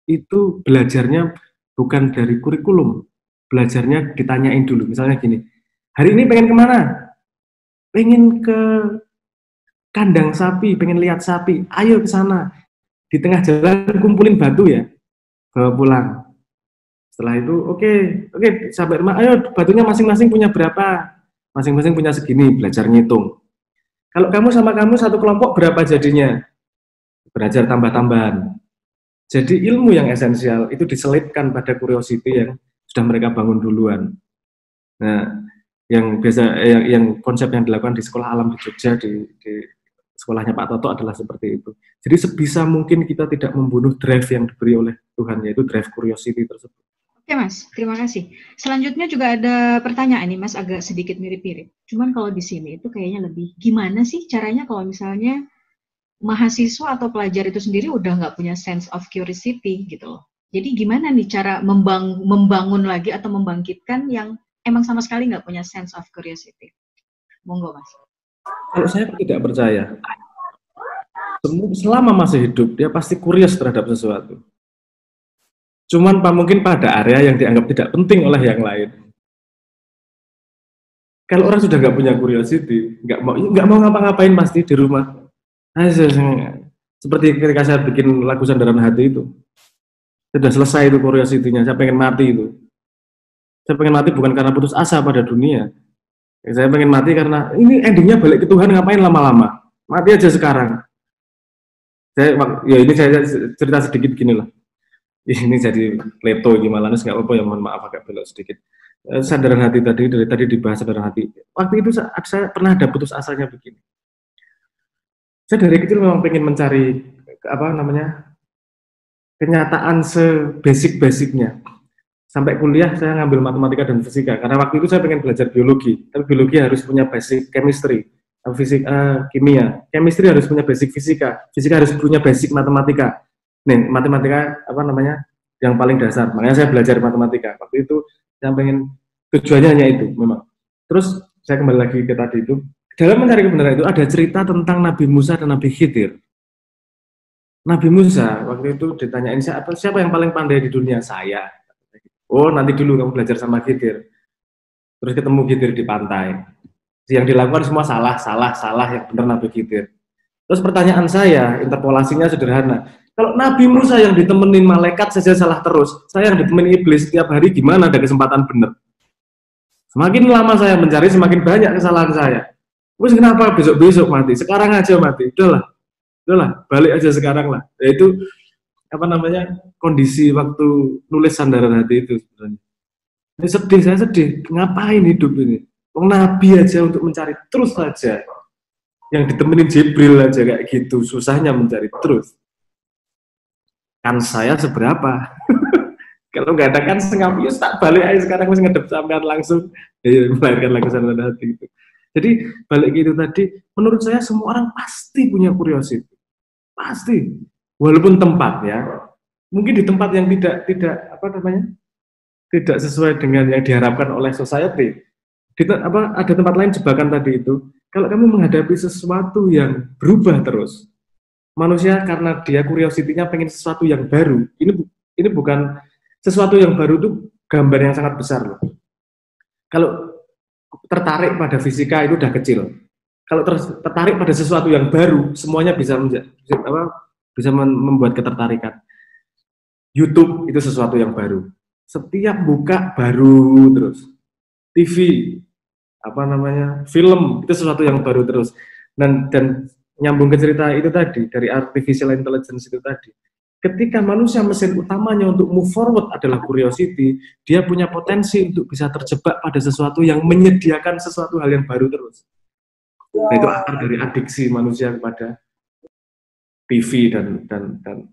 Itu belajarnya bukan dari kurikulum, belajarnya ditanyain dulu. Misalnya gini, hari ini pengen kemana? Pengen ke kandang sapi, pengen lihat sapi, ayo ke sana. Di tengah jalan kumpulin batu ya, bawa pulang. Setelah itu, oke, sampai rumah, ayo batunya masing-masing punya berapa? Masing-masing punya segini, belajar ngitung. Kalau kamu sama kamu satu kelompok berapa jadinya? Belajar tambah-tambahan. Jadi ilmu yang esensial itu diselipkan pada curiosity yang sudah mereka bangun duluan. Nah, yang konsep yang dilakukan di sekolah alam di Jogja, di sekolahnya Pak Toto adalah seperti itu. Jadi sebisa mungkin kita tidak membunuh drive yang diberi oleh Tuhan, yaitu drive curiosity tersebut. Oke Mas, terima kasih. Selanjutnya juga ada pertanyaan nih Mas, agak sedikit mirip-mirip. Cuman kalau di sini itu kayaknya lebih, gimana sih caranya kalau misalnya mahasiswa atau pelajar itu sendiri udah nggak punya sense of curiosity gitu loh. Jadi gimana nih cara membangun lagi atau membangkitkan yang emang sama sekali nggak punya sense of curiosity? Monggo Mas. Kalau saya tidak percaya, selama masih hidup, dia pasti curious terhadap sesuatu. Cuman mungkin pada area yang dianggap tidak penting oleh yang lain. Kalau orang sudah nggak punya curiosity, nggak mau ngapa-ngapain pasti di rumah. Seperti ketika saya bikin lagu Sandaran Hati itu, sudah selesai itu curiosity-nya. Saya pengen mati itu. Saya pengen mati bukan karena putus asa pada dunia. Saya pengen mati karena ini endingnya balik ke Tuhan, ngapain lama-lama? Mati aja sekarang. Ini saya cerita sedikit gini lah. Ini jadi leto gimana nggak apa-apa ya, mohon maaf agak belok sedikit. Sandaran hati dari tadi dibahas sandaran hati. Waktu itu saya pernah ada putus asanya begini. Saya dari kecil memang pengen mencari kenyataan sebasic-basicnya. Sampai kuliah saya ngambil matematika dan fisika karena waktu itu saya pengen belajar biologi, tapi biologi harus punya basic chemistry, kimia, chemistry harus punya basic fisika harus punya basic matematika. Nih, matematika yang paling dasar. Makanya saya belajar matematika. Waktu itu saya pengen, tujuannya hanya itu memang. Terus saya kembali lagi ke tadi itu. Dalam mencari kebenaran itu ada cerita tentang Nabi Musa dan Nabi Khidir. Nabi Musa waktu itu ditanyain siapa yang paling pandai di dunia? Saya. Oh, nanti dulu kamu belajar sama Khidir. Terus ketemu Khidir di pantai. Yang dilakukan semua salah yang benar Nabi Khidir. Terus pertanyaan saya, interpolasinya sederhana. Kalau Nabi Musa yang ditemenin malaikat saja salah terus, saya yang ditemenin iblis setiap hari gimana ada kesempatan benar? Semakin lama saya mencari, semakin banyak kesalahan saya. Terus kenapa besok-besok mati? Sekarang aja mati. Udahlah, balik aja sekarang lah. Yaitu kondisi waktu nulis Sandaran Hati itu sebenarnya. Ini sedih, saya sedih. Ngapain hidup ini? Nabi aja untuk mencari terus saja. Yang ditemenin Jibril aja kayak gitu, susahnya mencari terus. Kan saya seberapa? Kalau nggak ada kan setengah tak balik aja sekarang masih ngedep sampean langsung melahirkan lagu Sandaran Hati itu. Jadi balik gitu tadi, menurut saya semua orang pasti punya curiosity, pasti, walaupun tempat ya, mungkin di tempat yang tidak sesuai dengan yang diharapkan oleh society. Ada tempat lain jebakan tadi itu. Kalau kamu menghadapi sesuatu yang berubah terus, manusia karena dia curiosity-nya pengen sesuatu yang baru. Ini bukan sesuatu yang baru itu gambar yang sangat besar loh. Kalau tertarik pada fisika itu udah kecil. Kalau tertarik pada sesuatu yang baru, semuanya bisa membuat ketertarikan. YouTube itu sesuatu yang baru. Setiap buka baru terus. TV, film itu sesuatu yang baru terus. Dan nyambung ke cerita itu tadi, dari artificial intelligence itu tadi. Ketika manusia mesin utamanya untuk move forward adalah curiosity, dia punya potensi untuk bisa terjebak pada sesuatu yang menyediakan sesuatu hal yang baru terus. Nah, itu akar dari adiksi manusia kepada TV dan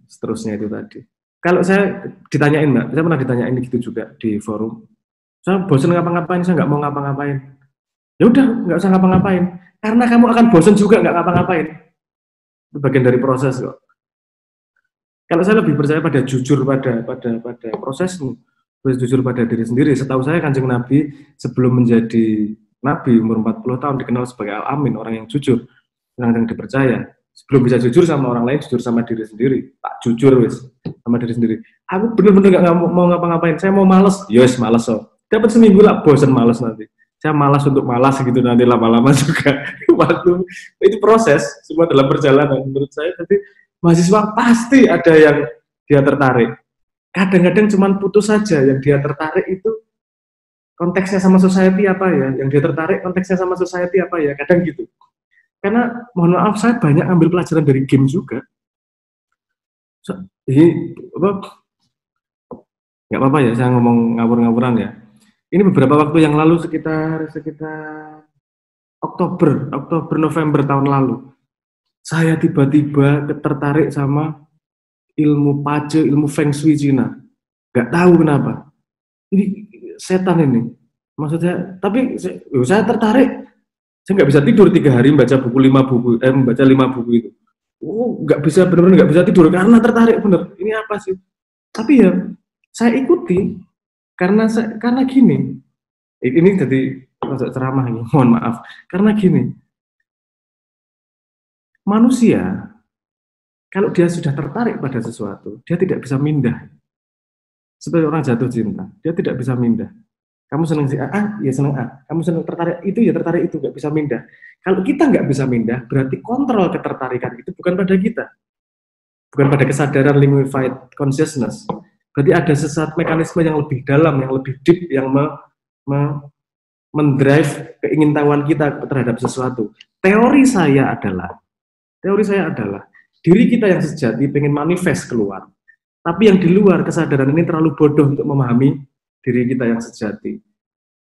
seterusnya itu tadi. Kalau saya ditanyain Mbak, saya pernah ditanyain gitu juga di forum. Saya bosan ngapa-ngapain, saya nggak mau ngapa-ngapain. Ya udah, nggak usah ngapa-ngapain. Karena kamu akan bosan juga nggak ngapa-ngapain. Itu bagian dari proses kok. Kalau saya lebih percaya pada jujur pada prosesmu, jujur pada diri sendiri. Setahu saya Kanjeng Nabi sebelum menjadi Nabi umur 40 tahun dikenal sebagai Al-Amin, orang yang jujur, orang yang dipercaya. Sebelum bisa jujur sama orang lain, jujur sama diri sendiri. Tak jujur wis sama diri sendiri. Aku bener-bener nggak mau ngapa-ngapain. Saya mau males, yes males so. Dapat seminggu lah, bosan males nanti. Saya malas untuk malas gitu nanti lama-lama juga. Waktu itu proses, semua dalam perjalanan menurut saya. Jadi mahasiswa pasti ada yang dia tertarik. Kadang-kadang cuma putus saja yang dia tertarik itu konteksnya sama society apa ya? Yang dia tertarik konteksnya sama society apa ya? Kadang gitu. Karena mohon maaf saya banyak ambil pelajaran dari game juga. Nggak apa-apa ya saya ngomong ngawur-ngawuran ya. Ini beberapa waktu yang lalu sekitar Oktober November tahun lalu. Saya tiba-tiba tertarik sama ilmu pace, ilmu feng shui Cina. Nggak tahu kenapa. Ini setan ini. Maksudnya, tapi saya tertarik. Saya nggak bisa tidur 3 hari membaca buku 5 buku, membaca 5 buku itu. Oh, nggak bisa, benar-benar nggak bisa tidur karena tertarik bener. Ini apa sih? Tapi ya saya ikuti karena gini. Ini jadi masuk ceramah ini, mohon maaf. Karena gini, manusia kalau dia sudah tertarik pada sesuatu, dia tidak bisa mindah. Seperti orang jatuh cinta, dia tidak bisa mindah. Kamu senang si A, ya senang A. Kamu senang tertarik itu, ya tertarik itu, nggak bisa mindah. Kalau kita nggak bisa mindah, berarti kontrol ketertarikan itu bukan pada kita. Bukan pada kesadaran liquefied consciousness. Berarti ada sesuatu mekanisme yang lebih dalam, yang lebih deep, yang mendrive keingintahuan kita terhadap sesuatu. Teori saya adalah, diri kita yang sejati pengen manifest keluar. Tapi yang di luar kesadaran ini terlalu bodoh untuk memahami diri kita yang sejati.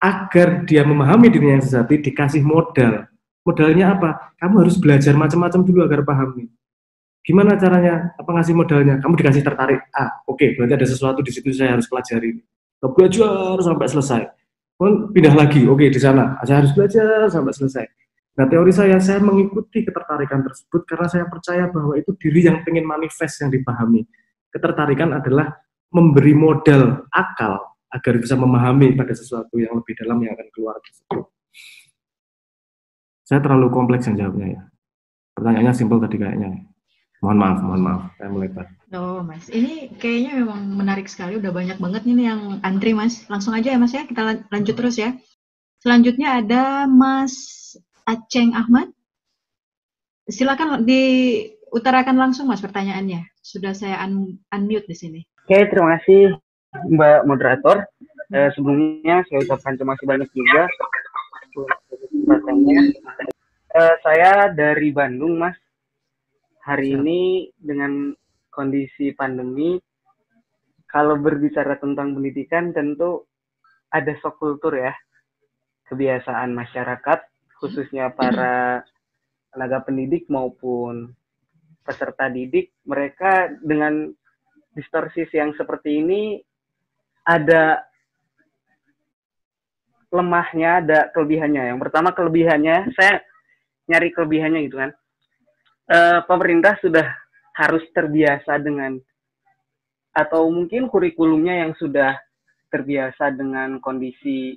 Agar dia memahami dirinya yang sejati, dikasih modal. Modalnya apa? Kamu harus belajar macam-macam dulu agar paham nih. Gimana caranya? Apa ngasih modalnya? Kamu dikasih tertarik. Oke, berarti ada sesuatu di situ saya harus pelajari. Belajar sampai selesai. Pindah lagi. Oke, di sana saya harus belajar sampai selesai. Nah, teori saya mengikuti ketertarikan tersebut karena saya percaya bahwa itu diri yang pengen manifest yang dipahami. Ketertarikan adalah memberi modal akal agar bisa memahami pada sesuatu yang lebih dalam yang akan keluar tersebut. Saya terlalu kompleks yang jawabnya ya. Pertanyaannya simpel tadi kayaknya. Mohon maaf, saya melebar. Oh, Mas, ini kayaknya memang menarik sekali. Udah banyak banget nih yang antri, Mas. Langsung aja ya, Mas ya. Kita lanjut terus ya. Selanjutnya ada Mas Aceng Ahmad. Silakan diutarakan langsung, Mas, pertanyaannya. Sudah saya unmute di sini. Oke, terima kasih Mbak Moderator. Sebelumnya saya ucapkan terima kasih banyak juga. Saya dari Bandung, Mas. Hari ini dengan kondisi pandemi, kalau berbicara tentang pendidikan tentu ada shock kultur ya. Kebiasaan masyarakat, khususnya para tenaga pendidik maupun peserta didik, mereka dengan distorsi yang seperti ini ada lemahnya, ada kelebihannya. Yang pertama kelebihannya, saya nyari kelebihannya gitu kan. Pemerintah sudah harus terbiasa dengan, atau mungkin kurikulumnya yang sudah terbiasa dengan kondisi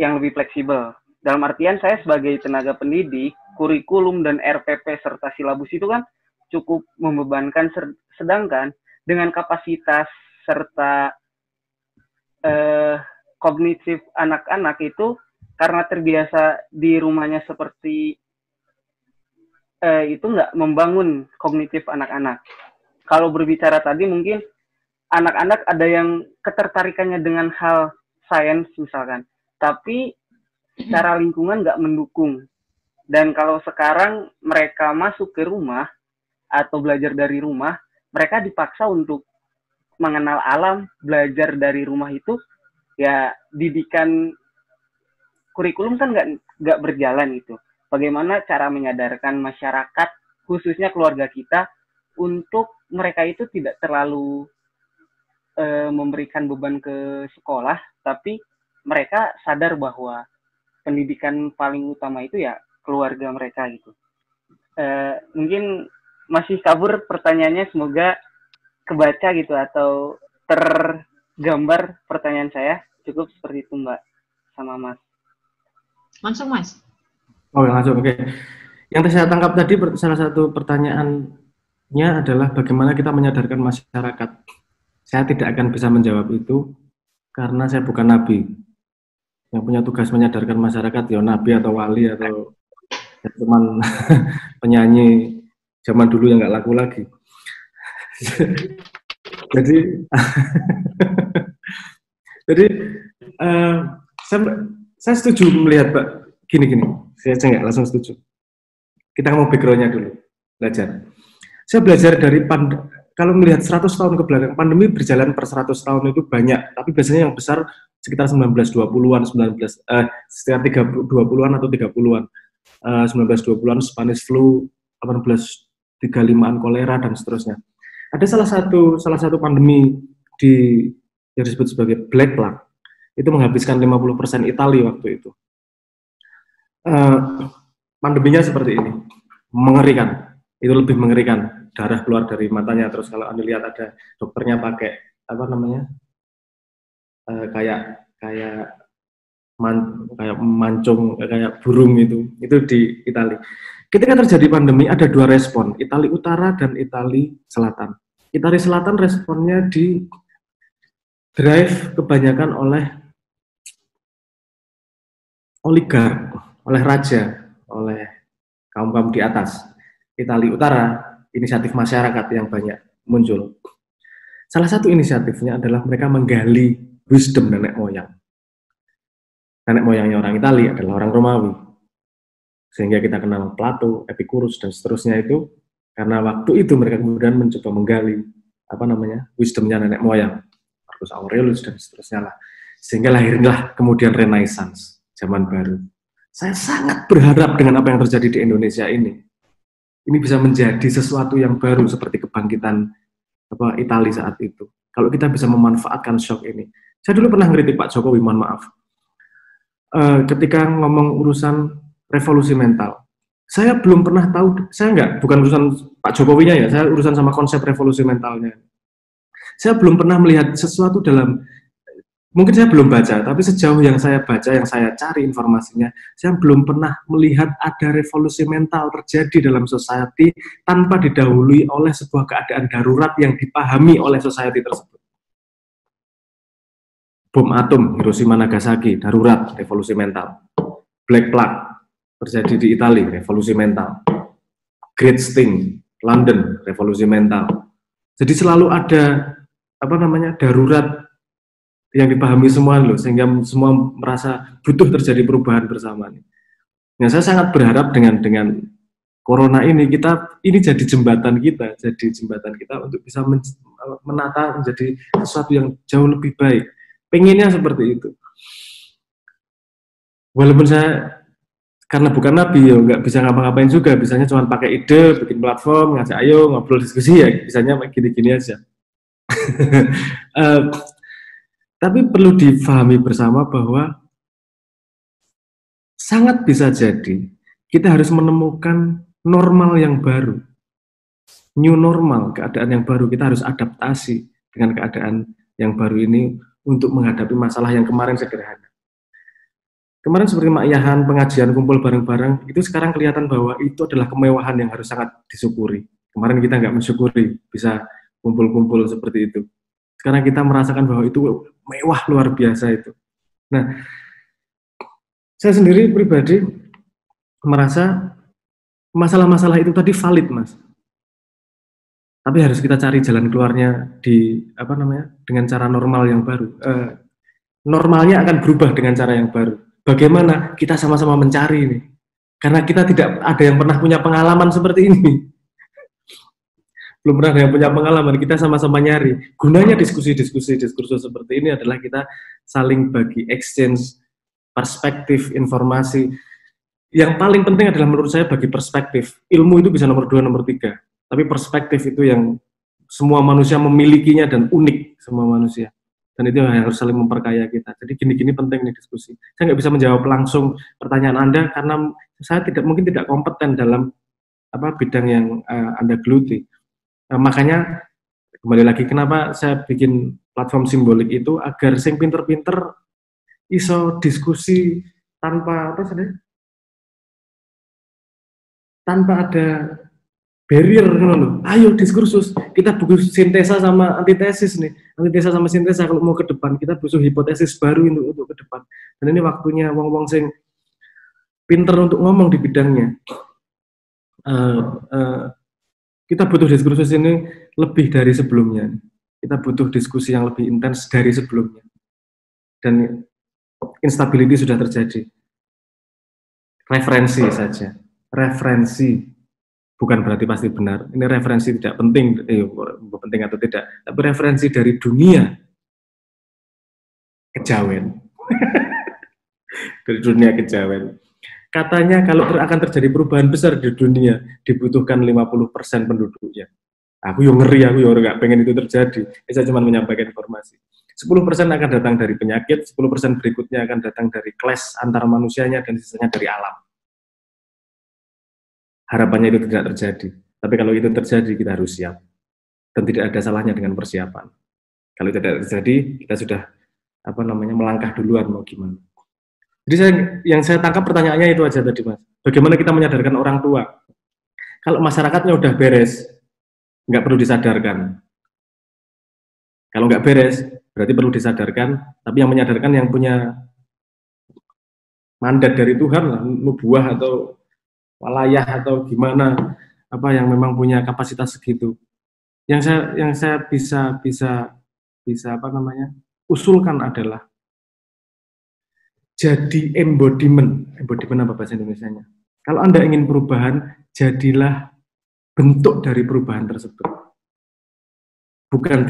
yang lebih fleksibel. Dalam artian saya sebagai tenaga pendidik, kurikulum dan RPP serta silabus itu kan cukup membebankan, sedangkan dengan kapasitas serta kognitif anak-anak itu karena terbiasa di rumahnya seperti itu nggak membangun kognitif anak-anak. Kalau berbicara tadi mungkin anak-anak ada yang ketertarikannya dengan hal sains misalkan, tapi secara lingkungan nggak mendukung. Dan kalau sekarang mereka masuk ke rumah atau belajar dari rumah, mereka dipaksa untuk mengenal alam, belajar dari rumah itu, ya didikan kurikulum kan nggak berjalan itu. Bagaimana cara menyadarkan masyarakat, khususnya keluarga kita, untuk mereka itu tidak terlalu memberikan beban ke sekolah, tapi mereka sadar bahwa pendidikan paling utama itu ya keluarga mereka gitu. Mungkin masih kabur pertanyaannya, semoga kebaca gitu atau tergambar pertanyaan saya. Cukup seperti itu Mbak sama Mas. Langsung Mas. Oh langsung, oke. Yang saya tangkap tadi salah satu pertanyaannya adalah bagaimana kita menyadarkan masyarakat. Saya tidak akan bisa menjawab itu karena saya bukan nabi. Yang punya tugas menyadarkan masyarakat ya nabi atau wali atau ya, teman penyanyi zaman dulu yang nggak laku lagi. jadi saya setuju melihat Pak gini. Saya nggak langsung setuju. Kita mau background-nya dulu belajar. Saya belajar dari kalau melihat 100 tahun ke belakang, pandemi berjalan per 100 tahun itu banyak, tapi biasanya yang besar sekitar 1920-an, sekitar 20-an atau 30-an. 1920-an Spanish flu, 1835-an kolera dan seterusnya. Ada salah satu pandemi yang disebut sebagai Black Plague, itu menghabiskan 50% Italia waktu itu. Pandeminya seperti ini, mengerikan, itu lebih mengerikan, darah keluar dari matanya. Terus kalau Anda lihat ada dokternya pakai kayak mancung, kayak burung itu di Italia. Ketika terjadi pandemi ada dua respon, Italia Utara dan Italia Selatan. Italia Selatan responnya di drive kebanyakan oleh oligark, oleh raja, oleh kaum-kaum di atas. Italia Utara, inisiatif masyarakat yang banyak muncul. Salah satu inisiatifnya adalah mereka menggali wisdom nenek moyang. Nenek moyangnya orang Italia adalah orang Romawi. Sehingga kita kenal Plato, Epicurus, dan seterusnya itu, karena waktu itu mereka kemudian mencoba menggali wisdomnya nenek moyang, Marcus Aurelius dan seterusnya lah. Sehingga lahirlah kemudian Renaissance, zaman baru. Saya sangat berharap dengan apa yang terjadi di Indonesia ini bisa menjadi sesuatu yang baru seperti kebangkitan Italia saat itu. Kalau kita bisa memanfaatkan shock ini. Saya dulu pernah ngeritik Pak Jokowi, mohon maaf. Ketika ngomong urusan revolusi mental. Saya belum pernah tahu, bukan urusan Pak Jokowinya ya, saya urusan sama konsep revolusi mentalnya. Saya belum pernah melihat sesuatu mungkin saya belum baca, tapi sejauh yang saya baca, yang saya cari informasinya, saya belum pernah melihat ada revolusi mental terjadi dalam society tanpa didahului oleh sebuah keadaan darurat yang dipahami oleh society tersebut. Bom atom, Hiroshima Nagasaki, darurat, revolusi mental. Black Plague, terjadi di Italia, revolusi mental. Great Sting, London, revolusi mental. Jadi selalu ada darurat yang dipahami semua loh, sehingga semua merasa butuh terjadi perubahan bersama. Nah, saya sangat berharap dengan corona ini jadi jembatan kita untuk bisa menata menjadi sesuatu yang jauh lebih baik. Pengennya seperti itu. Walaupun saya karena bukan nabi ya nggak bisa ngapa-ngapain juga, bisanya cuma pakai ide, bikin platform, ngajak ayo ngobrol diskusi ya, bisanya gini-gini aja. Tapi perlu difahami bersama bahwa sangat bisa jadi kita harus menemukan normal yang baru, new normal, keadaan yang baru. Kita harus adaptasi dengan keadaan yang baru ini untuk menghadapi masalah yang kemarin sederhana. Kemarin seperti Mak Yahan, pengajian kumpul bareng-bareng, itu sekarang kelihatan bahwa itu adalah kemewahan yang harus sangat disyukuri. Kemarin kita nggak mensyukuri bisa kumpul-kumpul seperti itu. Sekarang kita merasakan bahwa itu mewah luar biasa itu. Nah, saya sendiri pribadi merasa masalah-masalah itu tadi valid, Mas. Tapi harus kita cari jalan keluarnya dengan cara normal yang baru. Normalnya akan berubah dengan cara yang baru. Bagaimana kita sama-sama mencari ini? Karena kita tidak ada yang pernah punya pengalaman seperti ini. Belum pernah ada yang punya pengalaman, kita sama-sama nyari. Gunanya diskusi-diskusi seperti ini adalah kita saling bagi, exchange perspektif, informasi. Yang paling penting adalah menurut saya bagi perspektif. Ilmu itu bisa nomor 2, nomor 3. Tapi perspektif itu yang semua manusia memilikinya dan unik semua manusia. Dan itu yang harus saling memperkaya kita. Jadi gini-gini penting nih diskusi. Saya nggak bisa menjawab langsung pertanyaan Anda karena saya mungkin tidak kompeten dalam bidang yang Anda geluti. Makanya kembali lagi kenapa saya bikin platform simbolik itu agar sing pinter-pinter iso diskusi tanpa ada barrier, ayo diskursus, kita butuh sintesa sama antitesis nih, antitesa sama sintesa kalau mau ke depan, kita butuh hipotesis baru untuk ke depan. Dan ini waktunya wong-wong sing pinter untuk ngomong di bidangnya. Kita butuh diskursus ini lebih dari sebelumnya. Kita butuh diskusi yang lebih intens dari sebelumnya. Dan instability sudah terjadi. Referensi saja. Referensi bukan berarti pasti benar. Ini referensi tidak penting, penting atau tidak. Tapi referensi dari dunia kejawen. Dari dunia kejawen. katanya kalau akan terjadi perubahan besar di dunia, dibutuhkan 50% penduduknya. Aku yang ngeri, aku yang nggak pengen itu terjadi. Saya cuma menyampaikan informasi. 10% akan datang dari penyakit, 10% berikutnya akan datang dari clash antar manusianya, dan sisanya dari alam. Harapannya itu tidak terjadi. Tapi kalau itu terjadi, kita harus siap. Dan tidak ada salahnya dengan persiapan. Kalau itu tidak terjadi, kita sudah melangkah duluan mau gimana. Jadi yang saya tangkap pertanyaannya itu aja tadi, Mas. Bagaimana kita menyadarkan orang tua? Kalau masyarakatnya udah beres, nggak perlu disadarkan. Kalau nggak beres, berarti perlu disadarkan. Tapi yang menyadarkan yang punya mandat dari Tuhan lah, nubuah atau walayah atau gimana, yang memang punya kapasitas segitu. Yang saya bisa usulkan adalah jadi embodiment apa bahasa Indonesianya? Kalau Anda ingin perubahan, jadilah bentuk dari perubahan tersebut. Bukan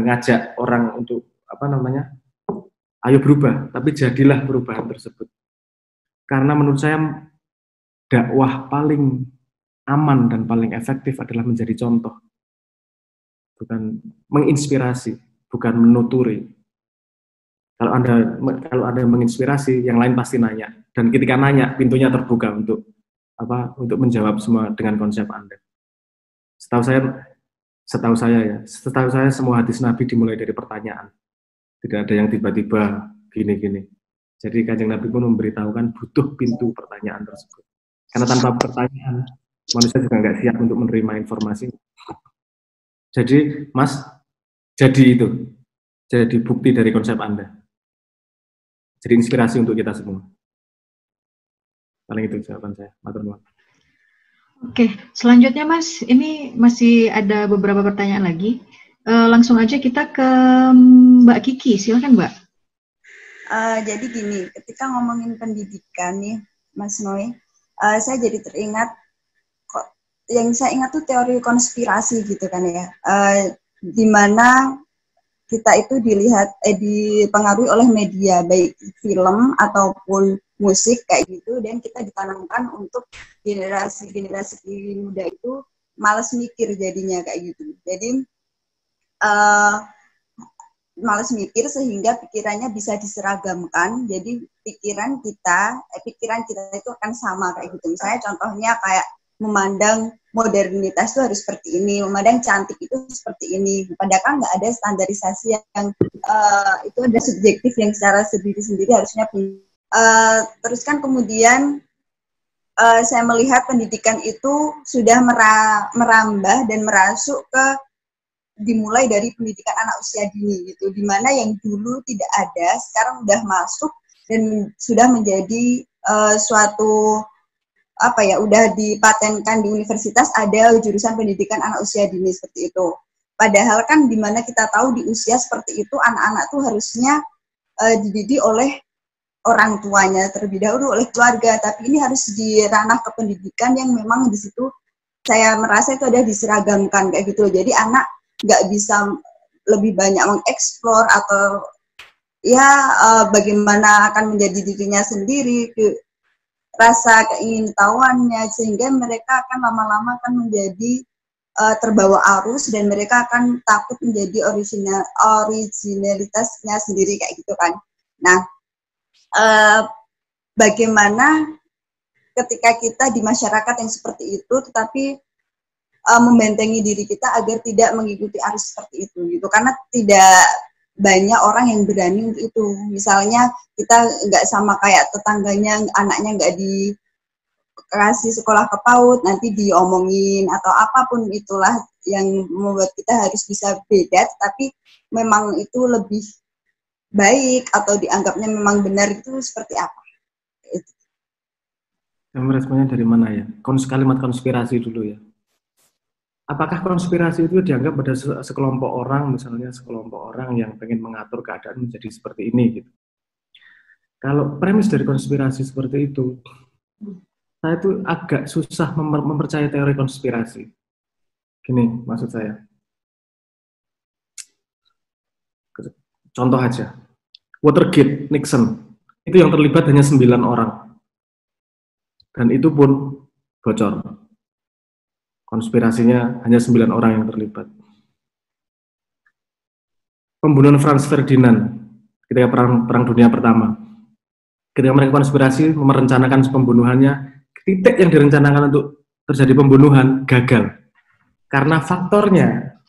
ngajak orang untuk ayo berubah, tapi jadilah perubahan tersebut. Karena menurut saya dakwah paling aman dan paling efektif adalah menjadi contoh. Bukan menginspirasi, bukan menuturi. Kalau Anda menginspirasi, yang lain pasti nanya. Dan ketika nanya, pintunya terbuka untuk menjawab semua dengan konsep Anda. Setahu saya semua hadis Nabi dimulai dari pertanyaan. Tidak ada yang tiba-tiba gini-gini. Jadi Kanjeng Nabi pun memberitahukan butuh pintu pertanyaan tersebut. Karena tanpa pertanyaan, manusia juga nggak siap untuk menerima informasi. Jadi, Mas, jadi itu. Jadi bukti dari konsep Anda. Jadi inspirasi untuk kita semua. Paling itu jawaban saya. Matur nuwun. Oke, selanjutnya Mas, ini masih ada beberapa pertanyaan lagi. Langsung aja kita ke Mbak Kiki, silakan Mbak. Jadi gini, ketika ngomongin pendidikan nih, Mas Noe, saya jadi teringat, yang saya ingat tuh teori konspirasi gitu kan ya, di mana kita itu dipengaruhi oleh media, baik film ataupun musik kayak gitu, dan kita ditanamkan untuk generasi muda itu malas mikir jadinya kayak gitu. Jadi malas mikir sehingga pikirannya bisa diseragamkan. Jadi pikiran kita itu akan sama kayak gitu. Misalnya contohnya kayak memandang modernitas itu harus seperti ini, memandang cantik itu seperti ini. Padahal nggak ada standarisasi yang itu ada subjektif yang secara sendiri-sendiri harusnya punya. Terus kan kemudian saya melihat pendidikan itu sudah merambah dan merasuk ke dimulai dari pendidikan anak usia dini gitu, dimana yang dulu tidak ada sekarang udah masuk dan sudah menjadi suatu udah dipatenkan di universitas, ada jurusan pendidikan anak usia dini seperti itu. Padahal kan dimana kita tahu di usia seperti itu anak-anak tuh harusnya dididik oleh orang tuanya terlebih dahulu, oleh keluarga, tapi ini harus di ranah kependidikan yang memang di situ saya merasa itu ada diseragamkan kayak gitu. Jadi anak nggak bisa lebih banyak mengeksplor atau bagaimana akan menjadi dirinya sendiri, rasa keingintahuannya, sehingga mereka akan lama-lama akan menjadi terbawa arus dan mereka akan takut menjadi originalitasnya sendiri kayak gitu kan. Nah, bagaimana ketika kita di masyarakat yang seperti itu, tetapi membentengi diri kita agar tidak mengikuti arus seperti itu gitu, karena tidak banyak orang yang berani untuk itu. Misalnya kita nggak sama kayak tetangganya, anaknya nggak dikasih sekolah ke PAUD, nanti diomongin atau apapun itulah yang membuat kita harus bisa beda, tapi memang itu lebih baik atau dianggapnya memang benar itu seperti apa? Kamu responnya dari mana ya? Kalimat konspirasi dulu ya. Apakah konspirasi itu dianggap pada sekelompok orang, misalnya sekelompok orang yang pengen mengatur keadaan menjadi seperti ini gitu. Kalau premis dari konspirasi seperti itu, saya itu agak susah mempercayai teori konspirasi. Gini maksud saya. Contoh aja, Watergate, Nixon, itu yang terlibat hanya 9 orang. Dan itu pun bocor. Konspirasinya hanya 9 orang yang terlibat. Pembunuhan Franz Ferdinand ketika Perang Dunia Pertama. Ketika mereka konspirasi merencanakan pembunuhannya, titik yang direncanakan untuk terjadi pembunuhan gagal. Karena faktornya,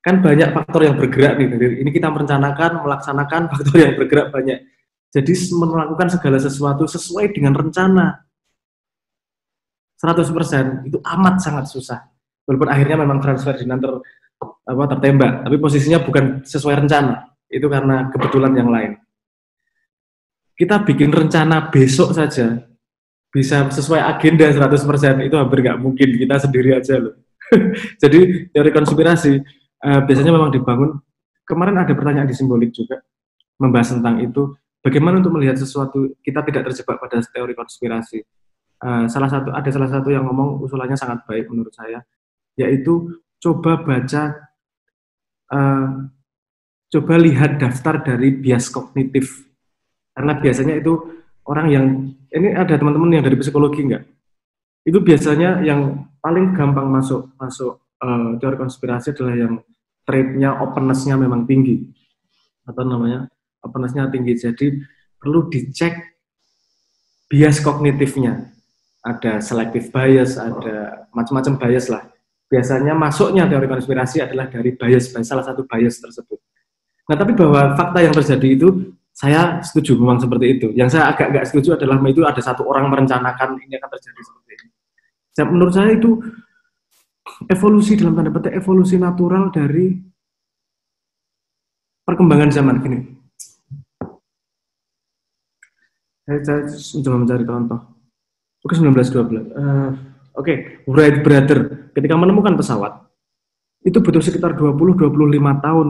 kan banyak faktor yang bergerak nih. Ini kita merencanakan, melaksanakan, faktor yang bergerak banyak. Jadi melakukan segala sesuatu sesuai dengan rencana 100% itu amat sangat susah. Walaupun akhirnya memang Franz Ferdinand tertembak, tapi posisinya bukan sesuai rencana. Itu karena kebetulan yang lain. Kita bikin rencana besok saja bisa sesuai agenda 100%, itu hampir nggak mungkin, kita sendiri aja loh. Jadi teori konspirasi biasanya memang dibangun. Kemarin ada pertanyaan di Simbolik juga membahas tentang itu, bagaimana untuk melihat sesuatu kita tidak terjebak pada teori konspirasi. Salah satu yang ngomong usulannya sangat baik menurut saya, yaitu coba lihat daftar dari bias kognitif, karena biasanya itu orang yang, ini ada teman-teman yang dari psikologi enggak? Itu biasanya yang paling gampang masuk teori konspirasi adalah yang trait-nya, openness-nya memang tinggi, atau namanya openness-nya tinggi. Jadi perlu dicek bias kognitifnya. Ada selective bias, ada macam-macam bias lah. Biasanya masuknya teori konspirasi adalah dari bias, salah satu bias tersebut. Nah, tapi bahwa fakta yang terjadi itu, saya setuju memang seperti itu. Yang saya agak nggak setuju adalah itu ada satu orang merencanakan ini akan terjadi seperti ini. Menurut saya itu evolusi, dalam tanda petik evolusi natural dari perkembangan zaman gini. Saya mencoba mencari contoh. Oke, 1912. Wright Brother ketika menemukan pesawat itu butuh sekitar 20-25 tahun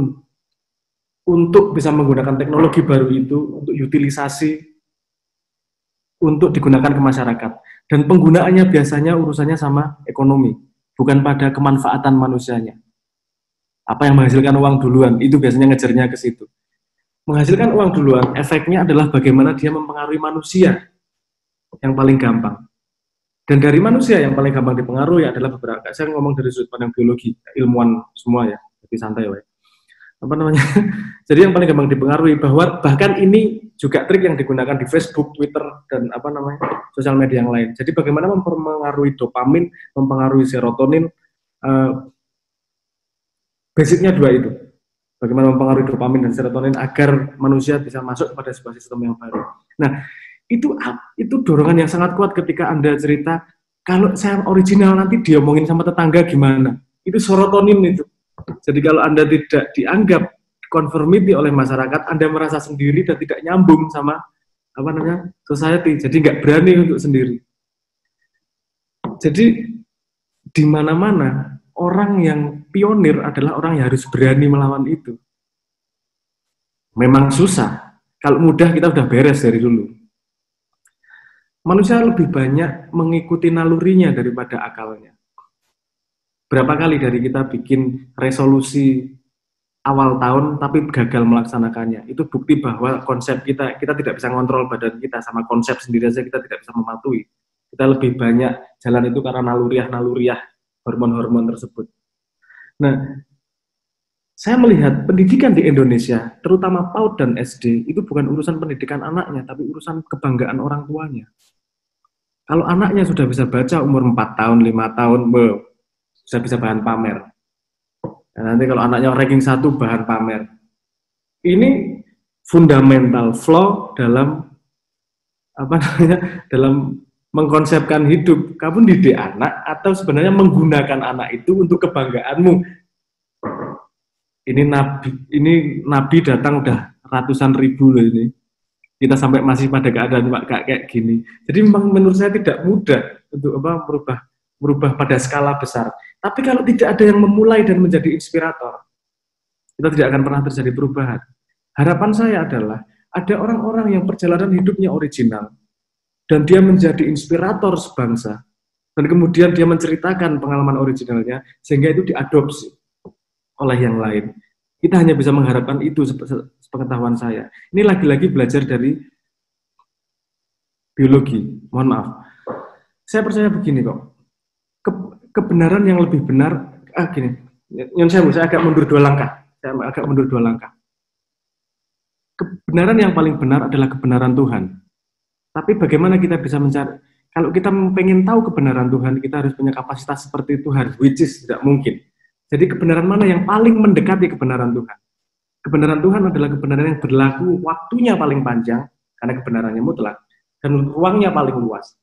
untuk bisa menggunakan teknologi baru itu untuk utilisasi, untuk digunakan ke masyarakat. Dan penggunaannya biasanya urusannya sama ekonomi, bukan pada kemanfaatan manusianya. Apa yang menghasilkan uang duluan, itu biasanya ngejarnya ke situ. Menghasilkan uang duluan, efeknya adalah bagaimana dia mempengaruhi manusia yang paling gampang. Dan dari manusia yang paling gampang dipengaruhi adalah beberapa. Saya ngomong dari sudut pandang biologi, ilmuwan semua ya, jadi santai ya. Jadi yang paling gampang dipengaruhi, bahwa bahkan ini juga trik yang digunakan di Facebook, Twitter, dan sosial media yang lain. Jadi bagaimana mempengaruhi dopamin, mempengaruhi serotonin, basicnya dua itu. Bagaimana mempengaruhi dopamin dan serotonin agar manusia bisa masuk pada sebuah sistem yang baru. Nah, itu dorongan yang sangat kuat ketika Anda cerita, kalau saya original nanti diomongin sama tetangga gimana. Itu serotonin itu. Jadi kalau Anda tidak dianggap conformity oleh masyarakat, Anda merasa sendiri dan tidak nyambung sama society. Jadi nggak berani untuk sendiri. Jadi di mana-mana orang yang pionir adalah orang yang harus berani melawan itu. Memang susah. Kalau mudah kita udah beres dari dulu. Manusia lebih banyak mengikuti nalurinya daripada akalnya. Berapa kali dari kita bikin resolusi awal tahun tapi gagal melaksanakannya. Itu bukti bahwa konsep kita tidak bisa ngontrol badan kita, sama konsep sendiri saja kita tidak bisa mematuhi. Kita lebih banyak jalan itu karena naluriah hormon-hormon tersebut. Nah, saya melihat pendidikan di Indonesia, terutama PAUD dan SD, itu bukan urusan pendidikan anaknya, tapi urusan kebanggaan orang tuanya. Kalau anaknya sudah bisa baca umur 4 tahun, 5 tahun, sudah bisa bahan pamer. Dan nanti kalau anaknya ranking 1 bahan pamer. Ini fundamental flaw dalam dalam mengkonsepkan hidup. Kamu didik anak atau sebenarnya menggunakan anak itu untuk kebanggaanmu. Ini nabi datang udah ratusan ribu loh ini. Kita sampai masih pada keadaan kayak gini. Jadi memang menurut saya tidak mudah untuk merubah pada skala besar. Tapi kalau tidak ada yang memulai dan menjadi inspirator, kita tidak akan pernah terjadi perubahan. Harapan saya adalah ada orang-orang yang perjalanan hidupnya original dan dia menjadi inspirator sebangsa, dan kemudian dia menceritakan pengalaman originalnya sehingga itu diadopsi oleh yang lain. Kita hanya bisa mengharapkan itu sepengetahuan saya. Ini lagi-lagi belajar dari biologi, mohon maaf. saya percaya begini kok, kebenaran yang lebih benar, gini, saya agak mundur 2 langkah. Kebenaran yang paling benar adalah kebenaran Tuhan. Tapi bagaimana kita bisa mencari, kalau kita pengen tahu kebenaran Tuhan, kita harus punya kapasitas seperti Tuhan, which is tidak mungkin. Jadi kebenaran mana yang paling mendekati kebenaran Tuhan? Kebenaran Tuhan adalah kebenaran yang berlaku waktunya paling panjang, karena kebenarannya mutlak, dan ruangnya paling luas.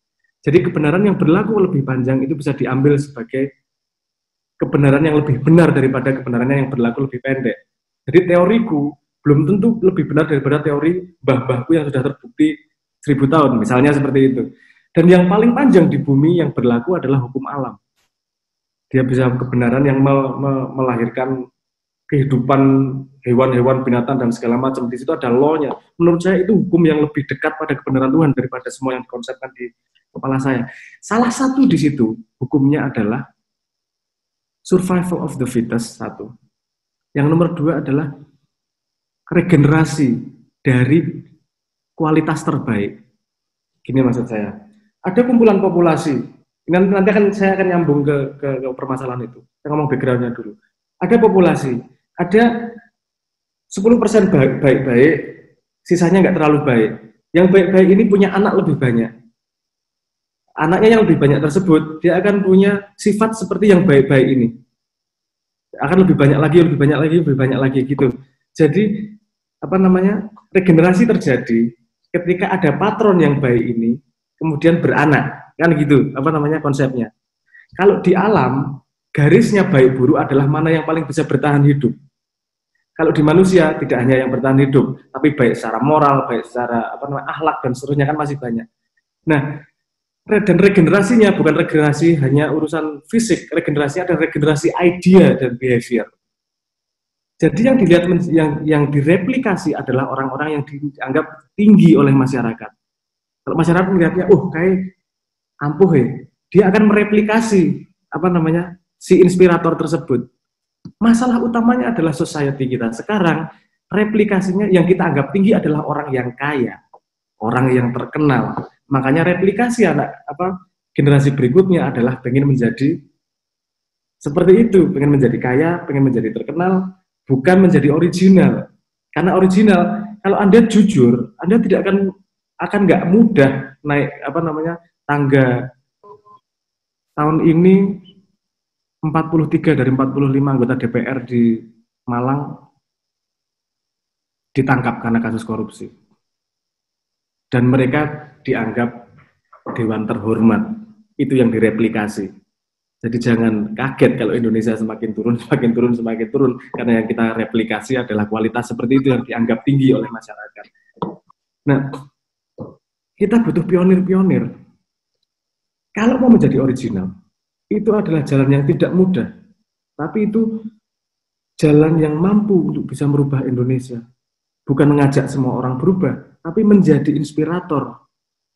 Jadi kebenaran yang berlaku lebih panjang itu bisa diambil sebagai kebenaran yang lebih benar daripada kebenaran yang berlaku lebih pendek. Jadi teoriku belum tentu lebih benar daripada teori mbah-mbahku yang sudah terbukti 1000 tahun, misalnya seperti itu. Dan yang paling panjang di bumi yang berlaku adalah hukum alam. Dia bisa kebenaran yang melahirkan kehidupan hewan-hewan, binatang, dan segala macam. Di situ ada law-nya. Menurut saya itu hukum yang lebih dekat pada kebenaran Tuhan daripada semua yang dikonsepkan di kepala saya. Salah satu di situ hukumnya adalah survival of the fittest, satu. Yang nomor 2 adalah regenerasi dari kualitas terbaik. Gini maksud saya. Ada kumpulan populasi. Nanti saya akan nyambung ke permasalahan itu. Saya ngomong background-nya dulu. Ada populasi. Ada 10% baik-baik, sisanya nggak terlalu baik. Yang baik-baik ini punya anak lebih banyak. Anaknya yang lebih banyak tersebut, dia akan punya sifat seperti yang baik-baik ini. Akan lebih banyak lagi gitu. Jadi regenerasi terjadi ketika ada patron yang baik ini kemudian beranak, kan gitu konsepnya. Kalau di alam garisnya baik buruk adalah mana yang paling bisa bertahan hidup. Kalau di manusia tidak hanya yang bertahan hidup, tapi baik secara moral, baik secara akhlak dan seterusnya kan masih banyak. Nah, dan regenerasinya bukan regenerasi hanya urusan fisik, regenerasi ada regenerasi idea dan behavior. Jadi yang dilihat, yang direplikasi adalah orang-orang yang dianggap tinggi oleh masyarakat. Kalau masyarakat melihatnya, kayak ampuh dia akan mereplikasi si inspirator tersebut. Masalah utamanya adalah society kita sekarang, replikasinya yang kita anggap tinggi adalah orang yang kaya, orang yang terkenal. Makanya replikasi generasi berikutnya adalah pengen menjadi seperti itu, pengen menjadi kaya, pengen menjadi terkenal, bukan menjadi original. Karena original, kalau Anda jujur, Anda tidak akan nggak mudah naik tangga. Tahun ini 43 dari 45 anggota DPR di Malang ditangkap karena kasus korupsi. Dan mereka dianggap dewan terhormat. Itu yang direplikasi. Jadi jangan kaget kalau Indonesia semakin turun, karena yang kita replikasi adalah kualitas seperti itu yang dianggap tinggi oleh masyarakat. Nah, kita butuh pionir-pionir. Kalau mau menjadi original, itu adalah jalan yang tidak mudah. Tapi itu jalan yang mampu untuk bisa merubah Indonesia. Bukan mengajak semua orang berubah, tapi menjadi inspirator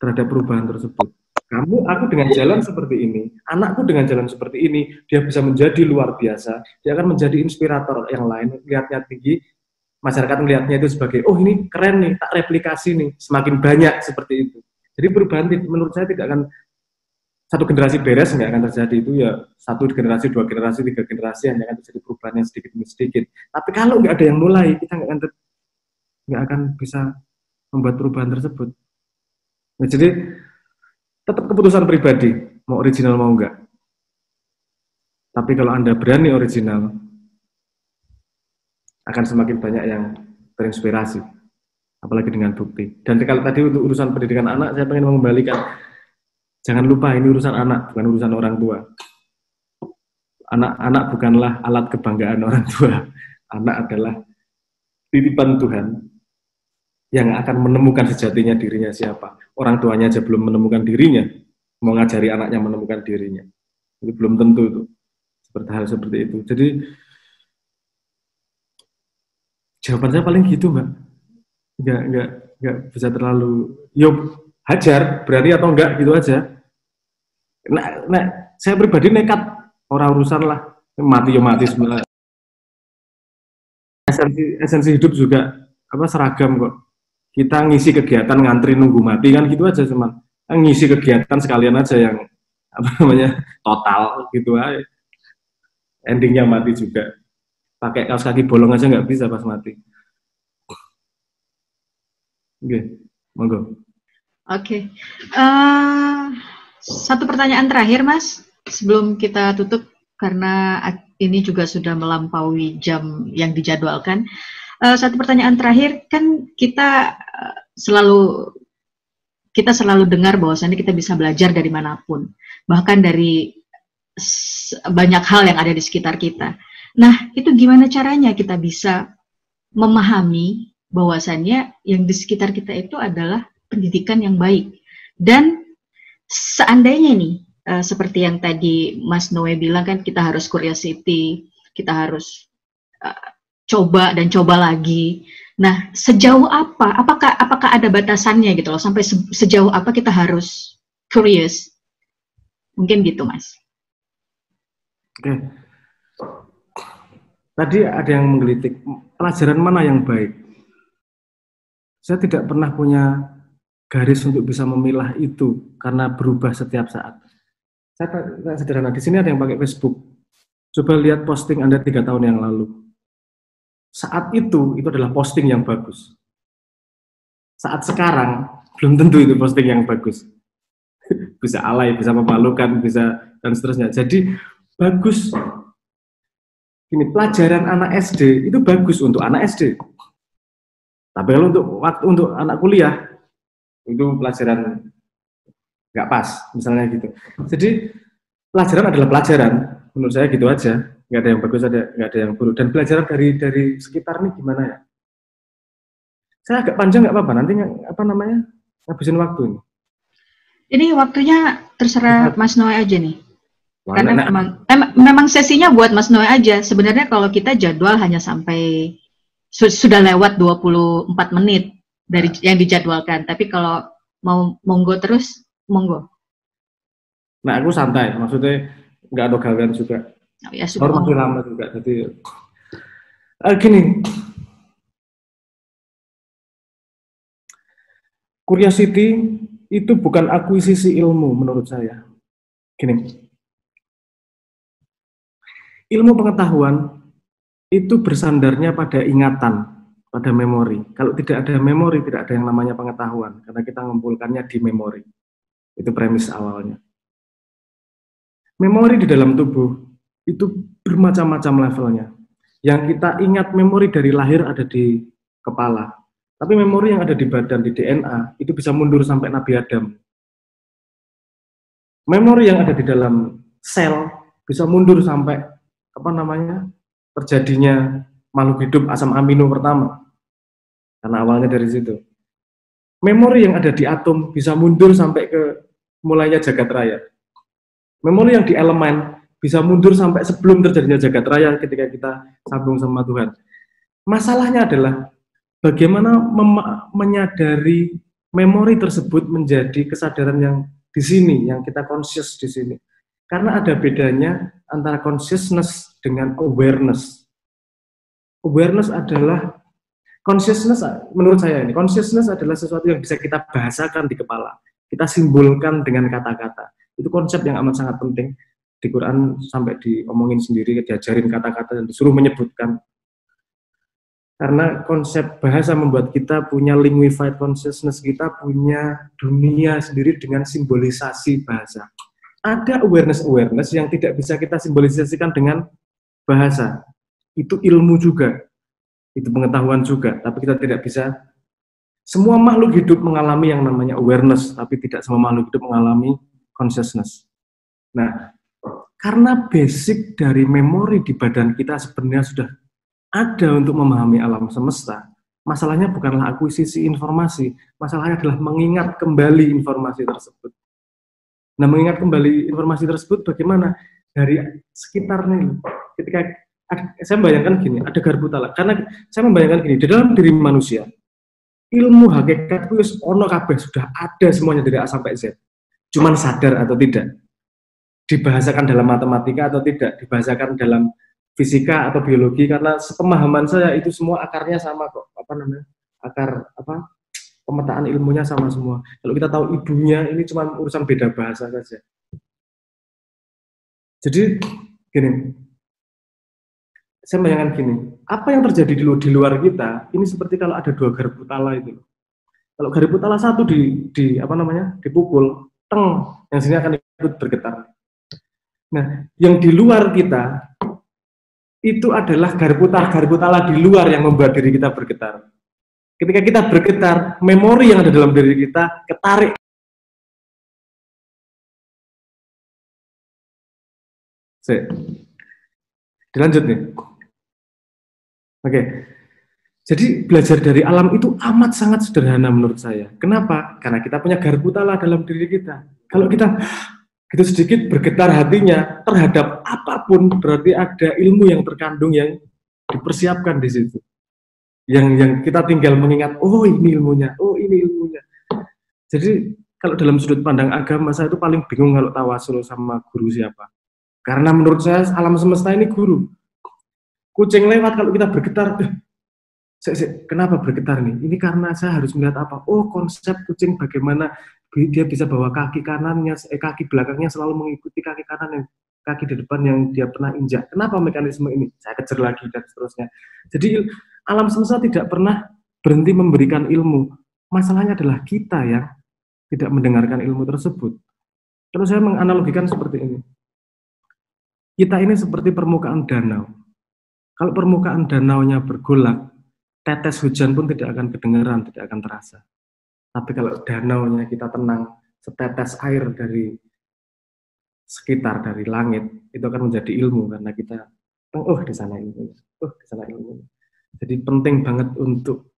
terhadap perubahan tersebut. Aku dengan jalan seperti ini, anakku dengan jalan seperti ini, dia bisa menjadi luar biasa, dia akan menjadi inspirator yang lain, lihatnya tinggi, masyarakat melihatnya itu sebagai, ini keren nih, tak replikasi nih, semakin banyak seperti itu. Jadi perubahan menurut saya tidak akan, satu generasi beres nggak akan terjadi, itu ya 1 generasi, 2 generasi, 3 generasi hanya akan terjadi perubahan yang sedikit demi sedikit. Tapi kalau nggak ada yang mulai, kita nggak akan bisa membuat perubahan tersebut. Nah, jadi tetap keputusan pribadi, mau original mau enggak. Tapi kalau Anda berani original, akan semakin banyak yang terinspirasi, apalagi dengan bukti. Dan kalau tadi untuk urusan pendidikan anak, saya ingin mengembalikan, jangan lupa ini urusan anak, bukan urusan orang tua. Anak bukanlah alat kebanggaan orang tua. Anak adalah titipan Tuhan yang akan menemukan sejatinya dirinya siapa. Orang tuanya aja belum menemukan dirinya, mau ngajari anaknya menemukan dirinya. Itu belum tentu itu. Hal seperti itu. Jadi jawaban saya paling gitu, Mbak. Enggak bisa terlalu hajar, berani atau enggak gitu aja. Nah, saya pribadi nekat, orang urusan lah, mati sebenarnya. Esensi hidup juga seragam kok. Kita ngisi kegiatan ngantri nunggu mati kan gitu aja, cuman ngisi kegiatan sekalian aja yang total gitu aja. Endingnya mati juga. Pakai kaos kaki bolong aja nggak bisa pas mati. Oke, monggo. Oke. Satu pertanyaan terakhir, Mas, sebelum kita tutup karena ini juga sudah melampaui jam yang dijadwalkan. Satu pertanyaan terakhir, kan kita selalu dengar bahwasannya kita bisa belajar dari manapun, bahkan dari banyak hal yang ada di sekitar kita. Nah, itu gimana caranya kita bisa memahami bahwasannya yang di sekitar kita itu adalah pendidikan yang baik. Dan seandainya nih, seperti yang tadi Mas Noe bilang kan, kita harus curiosity, kita harus coba dan coba lagi. Nah, sejauh apa? Apakah ada batasannya gitu loh? Sampai sejauh apa kita harus curious? Mungkin gitu, Mas. Oke. Tadi ada yang menggelitik, pelajaran mana yang baik? Saya tidak pernah punya garis untuk bisa memilah itu karena berubah setiap saat. Saya sederhana, di sini ada yang pakai Facebook. Coba lihat posting Anda 3 tahun yang lalu. Saat itu adalah posting yang bagus. Saat sekarang, belum tentu itu posting yang bagus. Bisa alay, bisa memalukan, bisa dan seterusnya. Jadi, bagus. Ini pelajaran anak SD itu bagus untuk anak SD. Tapi kalau untuk anak kuliah itu pelajaran nggak pas, misalnya gitu. Jadi pelajaran adalah pelajaran, menurut saya gitu aja. Nggak ada yang bagus, nggak ada yang buruk. Dan pelajaran dari sekitar ini gimana ya? Saya agak panjang nggak apa-apa. Nanti ngabisin waktu ini. Ini waktunya terserah Mas Noe aja nih. Karena memang sesinya buat Mas Noe aja. Sebenarnya kalau kita jadwal hanya sampai sudah lewat 24 menit dari yang dijadwalkan. Tapi kalau mau monggo terus, monggo. Nah, aku santai. Maksudnya nggak ada gawean juga. Oh, ya, masih lama juga. Jadi gini. Curiosity itu bukan akuisisi ilmu menurut saya. Gini. Ilmu pengetahuan itu bersandarnya pada ingatan, pada memori. Kalau tidak ada memori, tidak ada yang namanya pengetahuan, karena kita mengumpulkannya di memori. Itu premis awalnya. Memori di dalam tubuh itu bermacam-macam levelnya. Yang kita ingat memori dari lahir ada di kepala. Tapi memori yang ada di badan, di DNA, itu bisa mundur sampai Nabi Adam. Memori yang ada di dalam sel bisa mundur sampai terjadinya makhluk hidup asam amino pertama, karena awalnya dari situ. Memori yang ada di atom bisa mundur sampai ke mulainya jagat raya. Memori yang di elemen bisa mundur sampai sebelum terjadinya jagat raya ketika kita sambung sama Tuhan. Masalahnya adalah bagaimana menyadari memori tersebut menjadi kesadaran yang di sini, yang kita conscious di sini. Karena ada bedanya antara consciousness dengan awareness. Awareness adalah consciousness, menurut saya ini, consciousness adalah sesuatu yang bisa kita bahasakan di kepala. Kita simbolkan dengan kata-kata. Itu konsep yang amat sangat penting. Di Quran sampai diomongin sendiri, diajarin kata-kata dan disuruh menyebutkan. Karena konsep bahasa membuat kita punya linguified consciousness, kita punya dunia sendiri dengan simbolisasi bahasa. Ada awareness yang tidak bisa kita simbolisasikan dengan bahasa. Itu ilmu juga, itu pengetahuan juga, tapi kita tidak bisa. Semua makhluk hidup mengalami yang namanya awareness, tapi tidak semua makhluk hidup mengalami consciousness. Nah, karena basic dari memori di badan kita sebenarnya sudah ada untuk memahami alam semesta, masalahnya bukanlah akuisisi informasi, masalahnya adalah mengingat kembali informasi tersebut. Nah, mengingat kembali informasi tersebut bagaimana? Dari sekitarnya. Ketika saya membayangkan gini, ada garpu talak. Karena saya membayangkan gini, di dalam diri manusia, ilmu hakikat itu ono kabeh sudah ada semuanya dari A sampai Z. Cuman sadar atau tidak. Dibahasakan dalam matematika atau tidak, dibahasakan dalam fisika atau biologi, karena sepemahaman saya itu semua akarnya sama kok. Pemetaan ilmunya sama semua. Kalau kita tahu ibunya, ini cuma urusan beda bahasa saja. Jadi gini, saya bayangkan gini, apa yang terjadi di luar kita ini seperti kalau ada dua garpu tala itu. Kalau garpu tala satu dipukul, teng, yang sini akan ikut bergetar. Nah, yang di luar kita itu adalah garpu tala di luar yang membuat diri kita bergetar. Ketika kita bergetar, memori yang ada dalam diri kita ketarik. Dilanjut nih. Oke. Jadi belajar dari alam itu amat sangat sederhana menurut saya. Kenapa? Karena kita punya garpu tala dalam diri kita. Kalau kita gitu sedikit bergetar hatinya terhadap apapun, berarti ada ilmu yang terkandung yang dipersiapkan di situ. Yang kita tinggal mengingat, oh ini ilmunya, oh ini ilmunya. Jadi kalau dalam sudut pandang agama, saya itu paling bingung kalau tawasul sama guru siapa. Karena menurut saya alam semesta ini guru. Kucing lewat kalau kita bergetar, kenapa bergetar nih? Ini karena saya harus melihat apa? Oh, konsep kucing bagaimana dia bisa bawa kaki kanannya, kaki belakangnya selalu mengikuti kaki kanan yang kaki di depan yang dia pernah injak. Kenapa mekanisme ini? Saya kejar lagi dan seterusnya. Jadi alam semesta tidak pernah berhenti memberikan ilmu. Masalahnya adalah kita yang tidak mendengarkan ilmu tersebut. Terus saya menganalogikan seperti ini. Kita ini seperti permukaan danau. Kalau permukaan danaunya bergolak, tetes hujan pun tidak akan kedengaran, tidak akan terasa. Tapi kalau danaunya kita tenang, setetes air dari sekitar, dari langit, itu akan menjadi ilmu, karena kita, oh di sana ilmunya, oh di sana ilmunya. Jadi penting banget untuk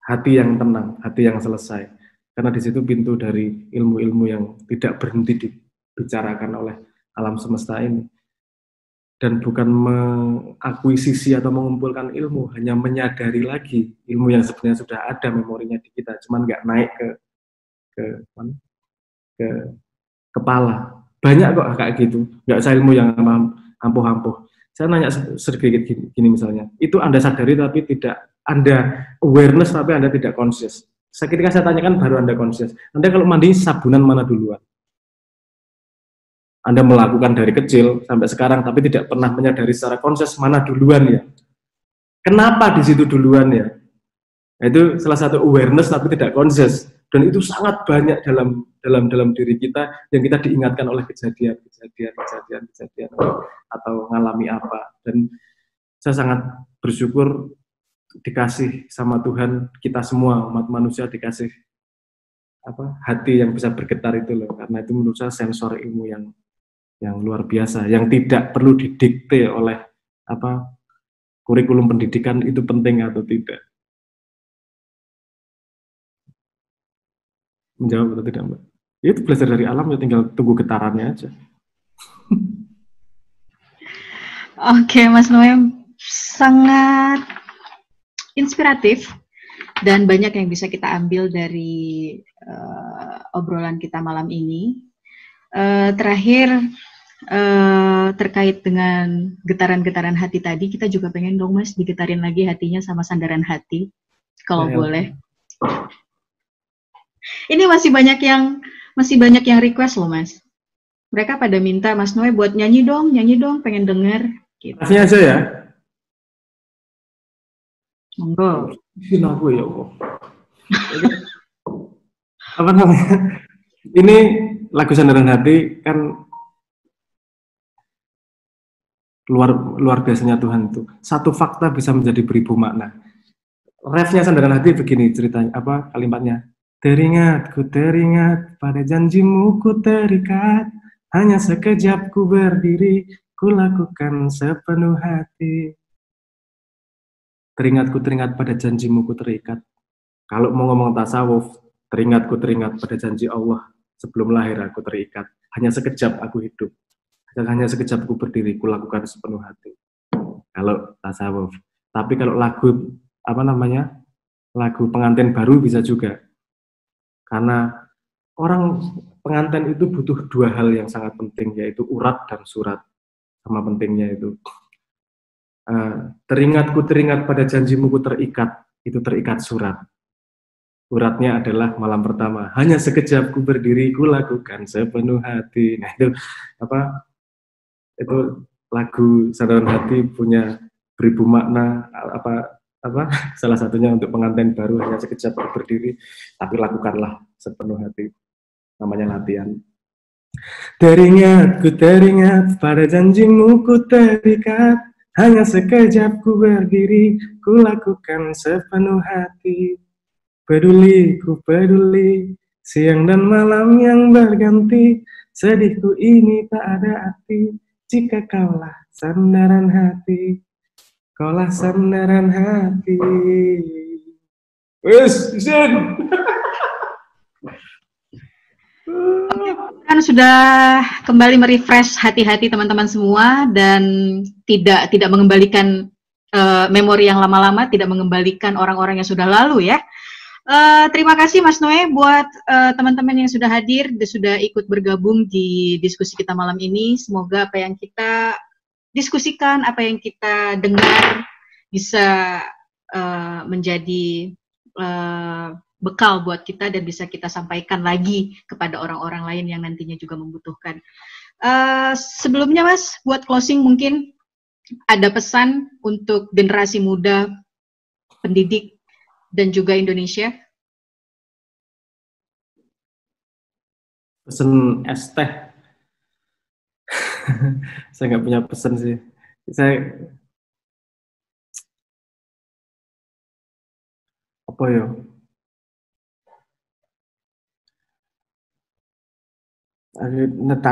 hati yang tenang, hati yang selesai. Karena di situ pintu dari ilmu-ilmu yang tidak berhenti dibicarakan oleh alam semesta ini. Dan bukan mengakuisisi atau mengumpulkan ilmu, hanya menyadari lagi ilmu yang sebenarnya sudah ada memorinya di kita, cuman nggak naik ke kepala. Banyak kok kayak gitu, nggak usah ilmu yang ampuh-ampuh. Saya nanya sedikit gini misalnya, itu Anda sadari tapi tidak, Anda awareness tapi Anda tidak conscious. Ketika saya tanyakan baru Anda conscious. Anda kalau mandi sabunan mana duluan? Anda melakukan dari kecil sampai sekarang, tapi tidak pernah menyadari secara konses mana duluan ya. Kenapa di situ duluan ya? Itu salah satu awareness tapi tidak konses. Dan itu sangat banyak dalam diri kita yang kita diingatkan oleh kejadian atau mengalami apa. Dan saya sangat bersyukur dikasih sama Tuhan, kita semua umat manusia dikasih hati yang bisa bergetar itu loh. Karena itu menurut saya sensor ilmu yang luar biasa, yang tidak perlu didikte oleh kurikulum pendidikan itu penting atau tidak. Menjawab atau tidak, Mbak? Itu belajar dari alam, ya tinggal tunggu getarannya aja. Oke, Mas Noem, sangat inspiratif dan banyak yang bisa kita ambil dari obrolan kita malam ini. Terakhir, terkait dengan getaran-getaran hati tadi, kita juga pengen dong Mas digetarin lagi hatinya sama sandaran hati, kalau boleh. Ini masih banyak yang request loh Mas. Mereka pada minta Mas Noe buat nyanyi dong, pengen denger. Gitu. Kasih aja ya. Monggo. Ini aku ya Allah. Apa namanya? Ini lagu Sandaran Hati kan luar biasanya Tuhan itu. Satu fakta bisa menjadi beribu makna. Refnya Sandaran Hati begini ceritanya, kalimatnya. Teringat pada janjimu ku terikat, hanya sekejap ku berdiri, ku lakukan sepenuh hati. Teringat pada janjimu ku terikat. Kalau mau ngomong tasawuf, teringat pada janji Allah, sebelum lahir aku terikat. Hanya sekejap aku hidup. Hanya sekejap aku berdiri, ku lakukan sepenuh hati. Kalau tasawuf. Tapi kalau lagu lagu pengantin baru bisa juga. Karena orang pengantin itu butuh dua hal yang sangat penting, yaitu urat dan surat. Sama pentingnya itu. Teringat pada janjimu ku terikat, itu terikat surat. Uratnya adalah malam pertama. Hanya sekejap ku berdiri, ku lakukan sepenuh hati. Nah itu apa? Itu lagu Sandaran Hati punya beribu makna apa salah satunya untuk pengantin baru, hanya sekejap ku berdiri, tapi lakukanlah sepenuh hati. Namanya latihan. Teringat, ku teringat pada janjimu ku terikat. Hanya sekejap ku berdiri, ku lakukan sepenuh hati. Peduli, ku peduli, siang dan malam yang berganti, sedihku ini tak ada arti, jika kaulah sandaran hati, kaulah sandaran hati. Wes, Isin! Kan sudah kembali merefresh hati-hati teman-teman semua dan tidak mengembalikan memori yang lama-lama, tidak mengembalikan orang-orang yang sudah lalu ya. Terima kasih Mas Noe buat teman-teman yang sudah hadir, sudah ikut bergabung di diskusi kita malam ini. Semoga apa yang kita diskusikan, apa yang kita dengar bisa menjadi bekal buat kita dan bisa kita sampaikan lagi kepada orang-orang lain yang nantinya juga membutuhkan. Sebelumnya Mas, buat closing mungkin ada pesan untuk generasi muda, pendidik, dan juga Indonesia? Pesan es teh. Saya nggak punya pesan sih. Saya apa ya?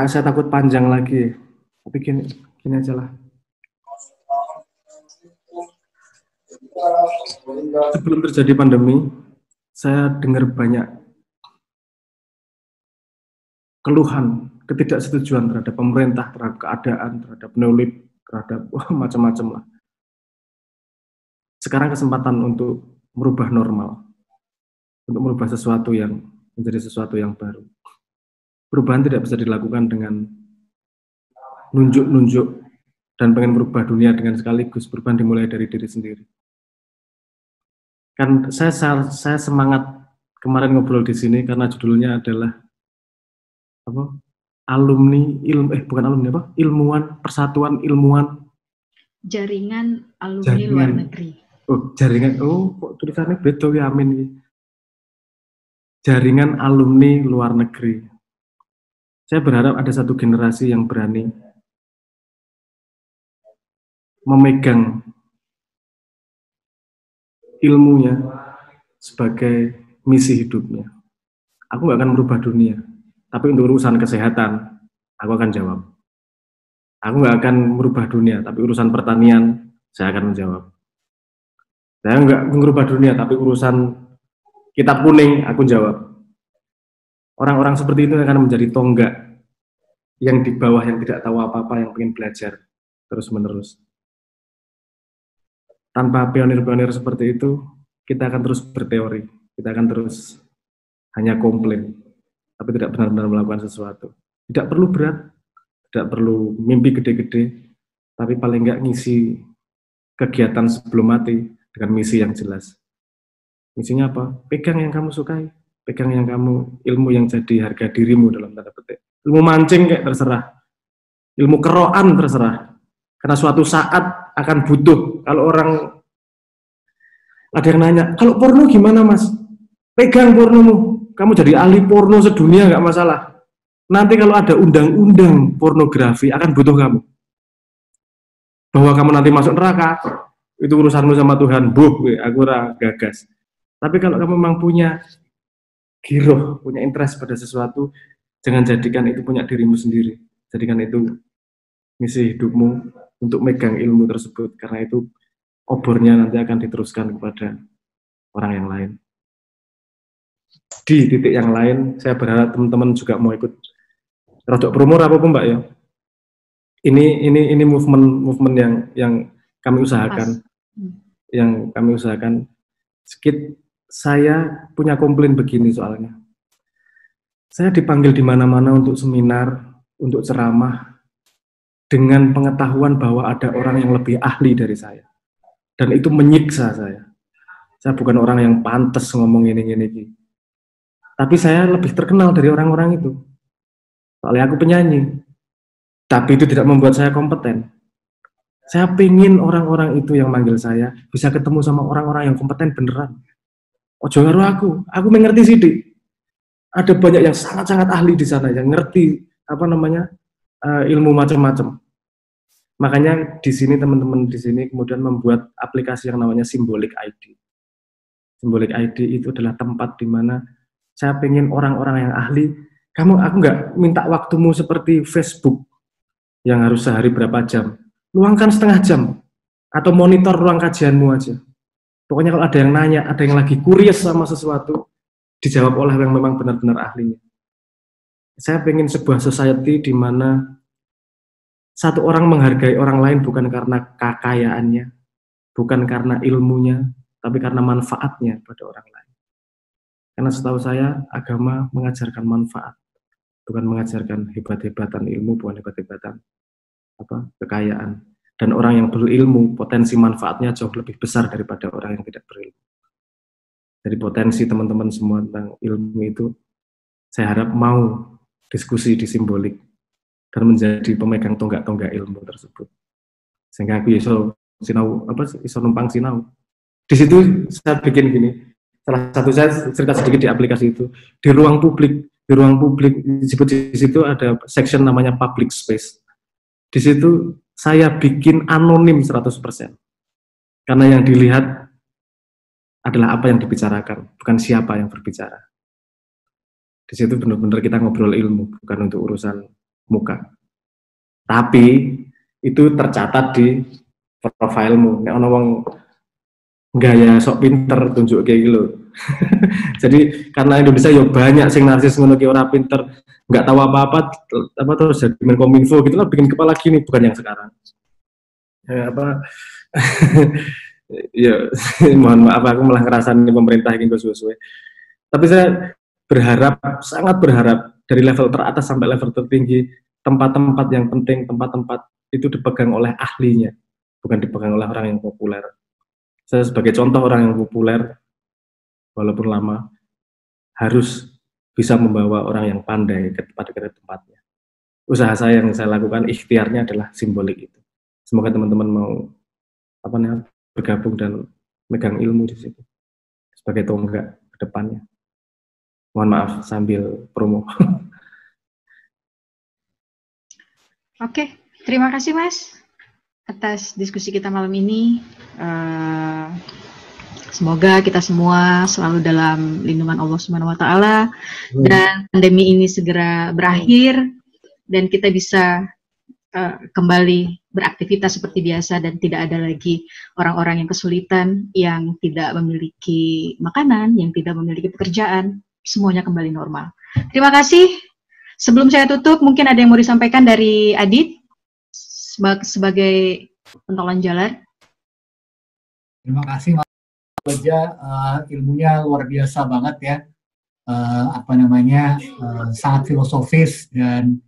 Saya takut panjang lagi. Tapi gini aja lah. Sebelum terjadi pandemi, saya dengar banyak keluhan, ketidaksetujuan terhadap pemerintah, terhadap keadaan, terhadap neolib, terhadap macam-macam lah. Sekarang kesempatan untuk merubah normal, untuk merubah sesuatu yang menjadi sesuatu yang baru. Perubahan tidak bisa dilakukan dengan nunjuk-nunjuk dan pengen merubah dunia dengan sekaligus. Perubahan dimulai dari diri sendiri. Kan saya semangat kemarin ngobrol di sini karena judulnya adalah apa? Ilmuwan, persatuan ilmuwan jaringan alumni luar negeri. Jaringan. Kok tulisannya beda ya, amin. Jaringan alumni luar negeri. Saya berharap ada satu generasi yang berani memegang ilmunya sebagai misi hidupnya. Aku nggak akan merubah dunia, tapi untuk urusan kesehatan, aku akan jawab. Aku nggak akan merubah dunia, tapi urusan pertanian, saya akan menjawab. Saya nggak merubah dunia, tapi urusan kitab kuning, aku jawab. Orang-orang seperti itu akan menjadi tonggak yang di bawah, yang tidak tahu apa-apa, yang ingin belajar terus-menerus. Tanpa pionir-pionir seperti itu, kita akan terus berteori, kita akan terus hanya komplain, tapi tidak benar-benar melakukan sesuatu. Tidak perlu berat, tidak perlu mimpi gede-gede, tapi paling nggak ngisi kegiatan sebelum mati dengan misi yang jelas. Misinya apa? Pegang yang kamu sukai, pegang yang kamu, ilmu yang jadi harga dirimu dalam tanda petik. Ilmu mancing kayak terserah, ilmu keroan terserah, karena suatu saat akan butuh. Kalau orang ada yang nanya, kalau porno gimana Mas? Pegang pornomu, kamu jadi ahli porno sedunia nggak masalah. Nanti kalau ada undang-undang pornografi akan butuh kamu. Bahwa kamu nanti masuk neraka, itu urusanmu sama Tuhan. Aku gagas. Tapi kalau kamu memang punya giroh, punya interest pada sesuatu, jangan jadikan itu punya dirimu sendiri. Jadikan itu misi hidupmu untuk megang ilmu tersebut, karena itu obornya nanti akan diteruskan kepada orang yang lain. Di titik yang lain, saya berharap teman-teman juga mau ikut rodok promo apapun Mbak ya. Ini movement yang kami usahakan. Yang kami usahakan. Saya punya komplain begini soalnya. Saya dipanggil di mana-mana untuk seminar, untuk ceramah, dengan pengetahuan bahwa ada orang yang lebih ahli dari saya. Dan itu menyiksa saya. Saya bukan orang yang pantas ngomong ini. Tapi saya lebih terkenal dari orang-orang itu. Soalnya aku penyanyi. Tapi itu tidak membuat saya kompeten. Saya pengen orang-orang itu yang manggil saya bisa ketemu sama orang-orang yang kompeten beneran. Ojo karo aku mengerti sidik. Ada banyak yang sangat-sangat ahli di sana yang ngerti ilmu macam-macam. Makanya di sini teman-teman di sini kemudian membuat aplikasi yang namanya Symbolic ID. Symbolic ID itu adalah tempat di mana saya pengen orang-orang yang ahli. Aku nggak minta waktumu seperti Facebook yang harus sehari berapa jam. Luangkan setengah jam atau monitor ruang kajianmu aja. Pokoknya kalau ada yang nanya, ada yang lagi curious sama sesuatu, dijawab oleh yang memang benar-benar ahlinya. Saya pengen sebuah society di mana satu orang menghargai orang lain bukan karena kekayaannya, bukan karena ilmunya, tapi karena manfaatnya pada orang lain. Karena setahu saya, agama mengajarkan manfaat, bukan mengajarkan hebat-hebatan ilmu, bukan hebat-hebatan kekayaan. Dan orang yang berilmu, potensi manfaatnya jauh lebih besar daripada orang yang tidak berilmu. Jadi potensi teman-teman semua tentang ilmu itu, saya harap mau diskusi di Simbolik dan menjadi pemegang tonggak-tonggak ilmu tersebut. Sehingga aku iso numpang sinau. Di situ saya bikin gini. Salah satu saya cerita sedikit di aplikasi itu. Di ruang publik disebut di situ ada section namanya public space. Di situ saya bikin anonim 100%. Karena yang dilihat adalah apa yang dibicarakan, bukan siapa yang berbicara. Di situ benar-benar kita ngobrol ilmu, bukan untuk urusan muka. Tapi itu tercatat di profilmu. Nek ono wong gaya sok pinter tunjuk kayak gitu. Jadi karena Indonesia ya banyak sing narsis ngono ki ora pinter, nggak tahu apa-apa terus jadi Menkominfo gitu lah, bikin kepala gini, bukan yang sekarang. Ya mohon maaf aku malah ngerasain pemerintah ini sesuai. Tapi saya sangat berharap dari level teratas sampai level tertinggi, tempat-tempat yang penting, tempat-tempat itu dipegang oleh ahlinya, bukan dipegang oleh orang yang populer. Saya sebagai contoh orang yang populer, walaupun lama, harus bisa membawa orang yang pandai ke tempatnya. Usaha saya yang saya lakukan, ikhtiarnya adalah Simbolik itu. Semoga teman-teman mau bergabung dan megang ilmu di situ sebagai tonggak ke depannya. Mohon maaf sambil promo. Oke, terima kasih Mas atas diskusi kita malam ini. Semoga kita semua selalu dalam lindungan Allah Subhanahu wa taala dan pandemi ini segera berakhir dan kita bisa kembali beraktivitas seperti biasa dan tidak ada lagi orang-orang yang kesulitan, yang tidak memiliki makanan, yang tidak memiliki pekerjaan, semuanya kembali normal. Terima kasih. Sebelum saya tutup, mungkin ada yang mau disampaikan dari Adit sebagai pentolan jalan. Terima kasih Mas Baja, ilmunya luar biasa banget ya. Sangat filosofis dan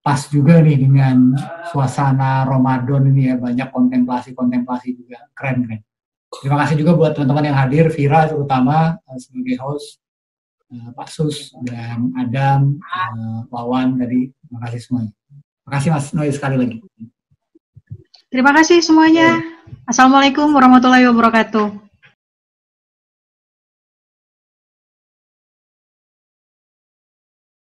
pas juga nih dengan suasana Ramadan ini ya, banyak kontemplasi juga, keren. Terima kasih juga buat teman-teman yang hadir, Vira terutama sebagai host, Pak Sus dan Adam, Wawan tadi, terima kasih semuanya. Terima kasih Mas Noy sekali lagi. Terima kasih semuanya. Assalamualaikum warahmatullahi wabarakatuh.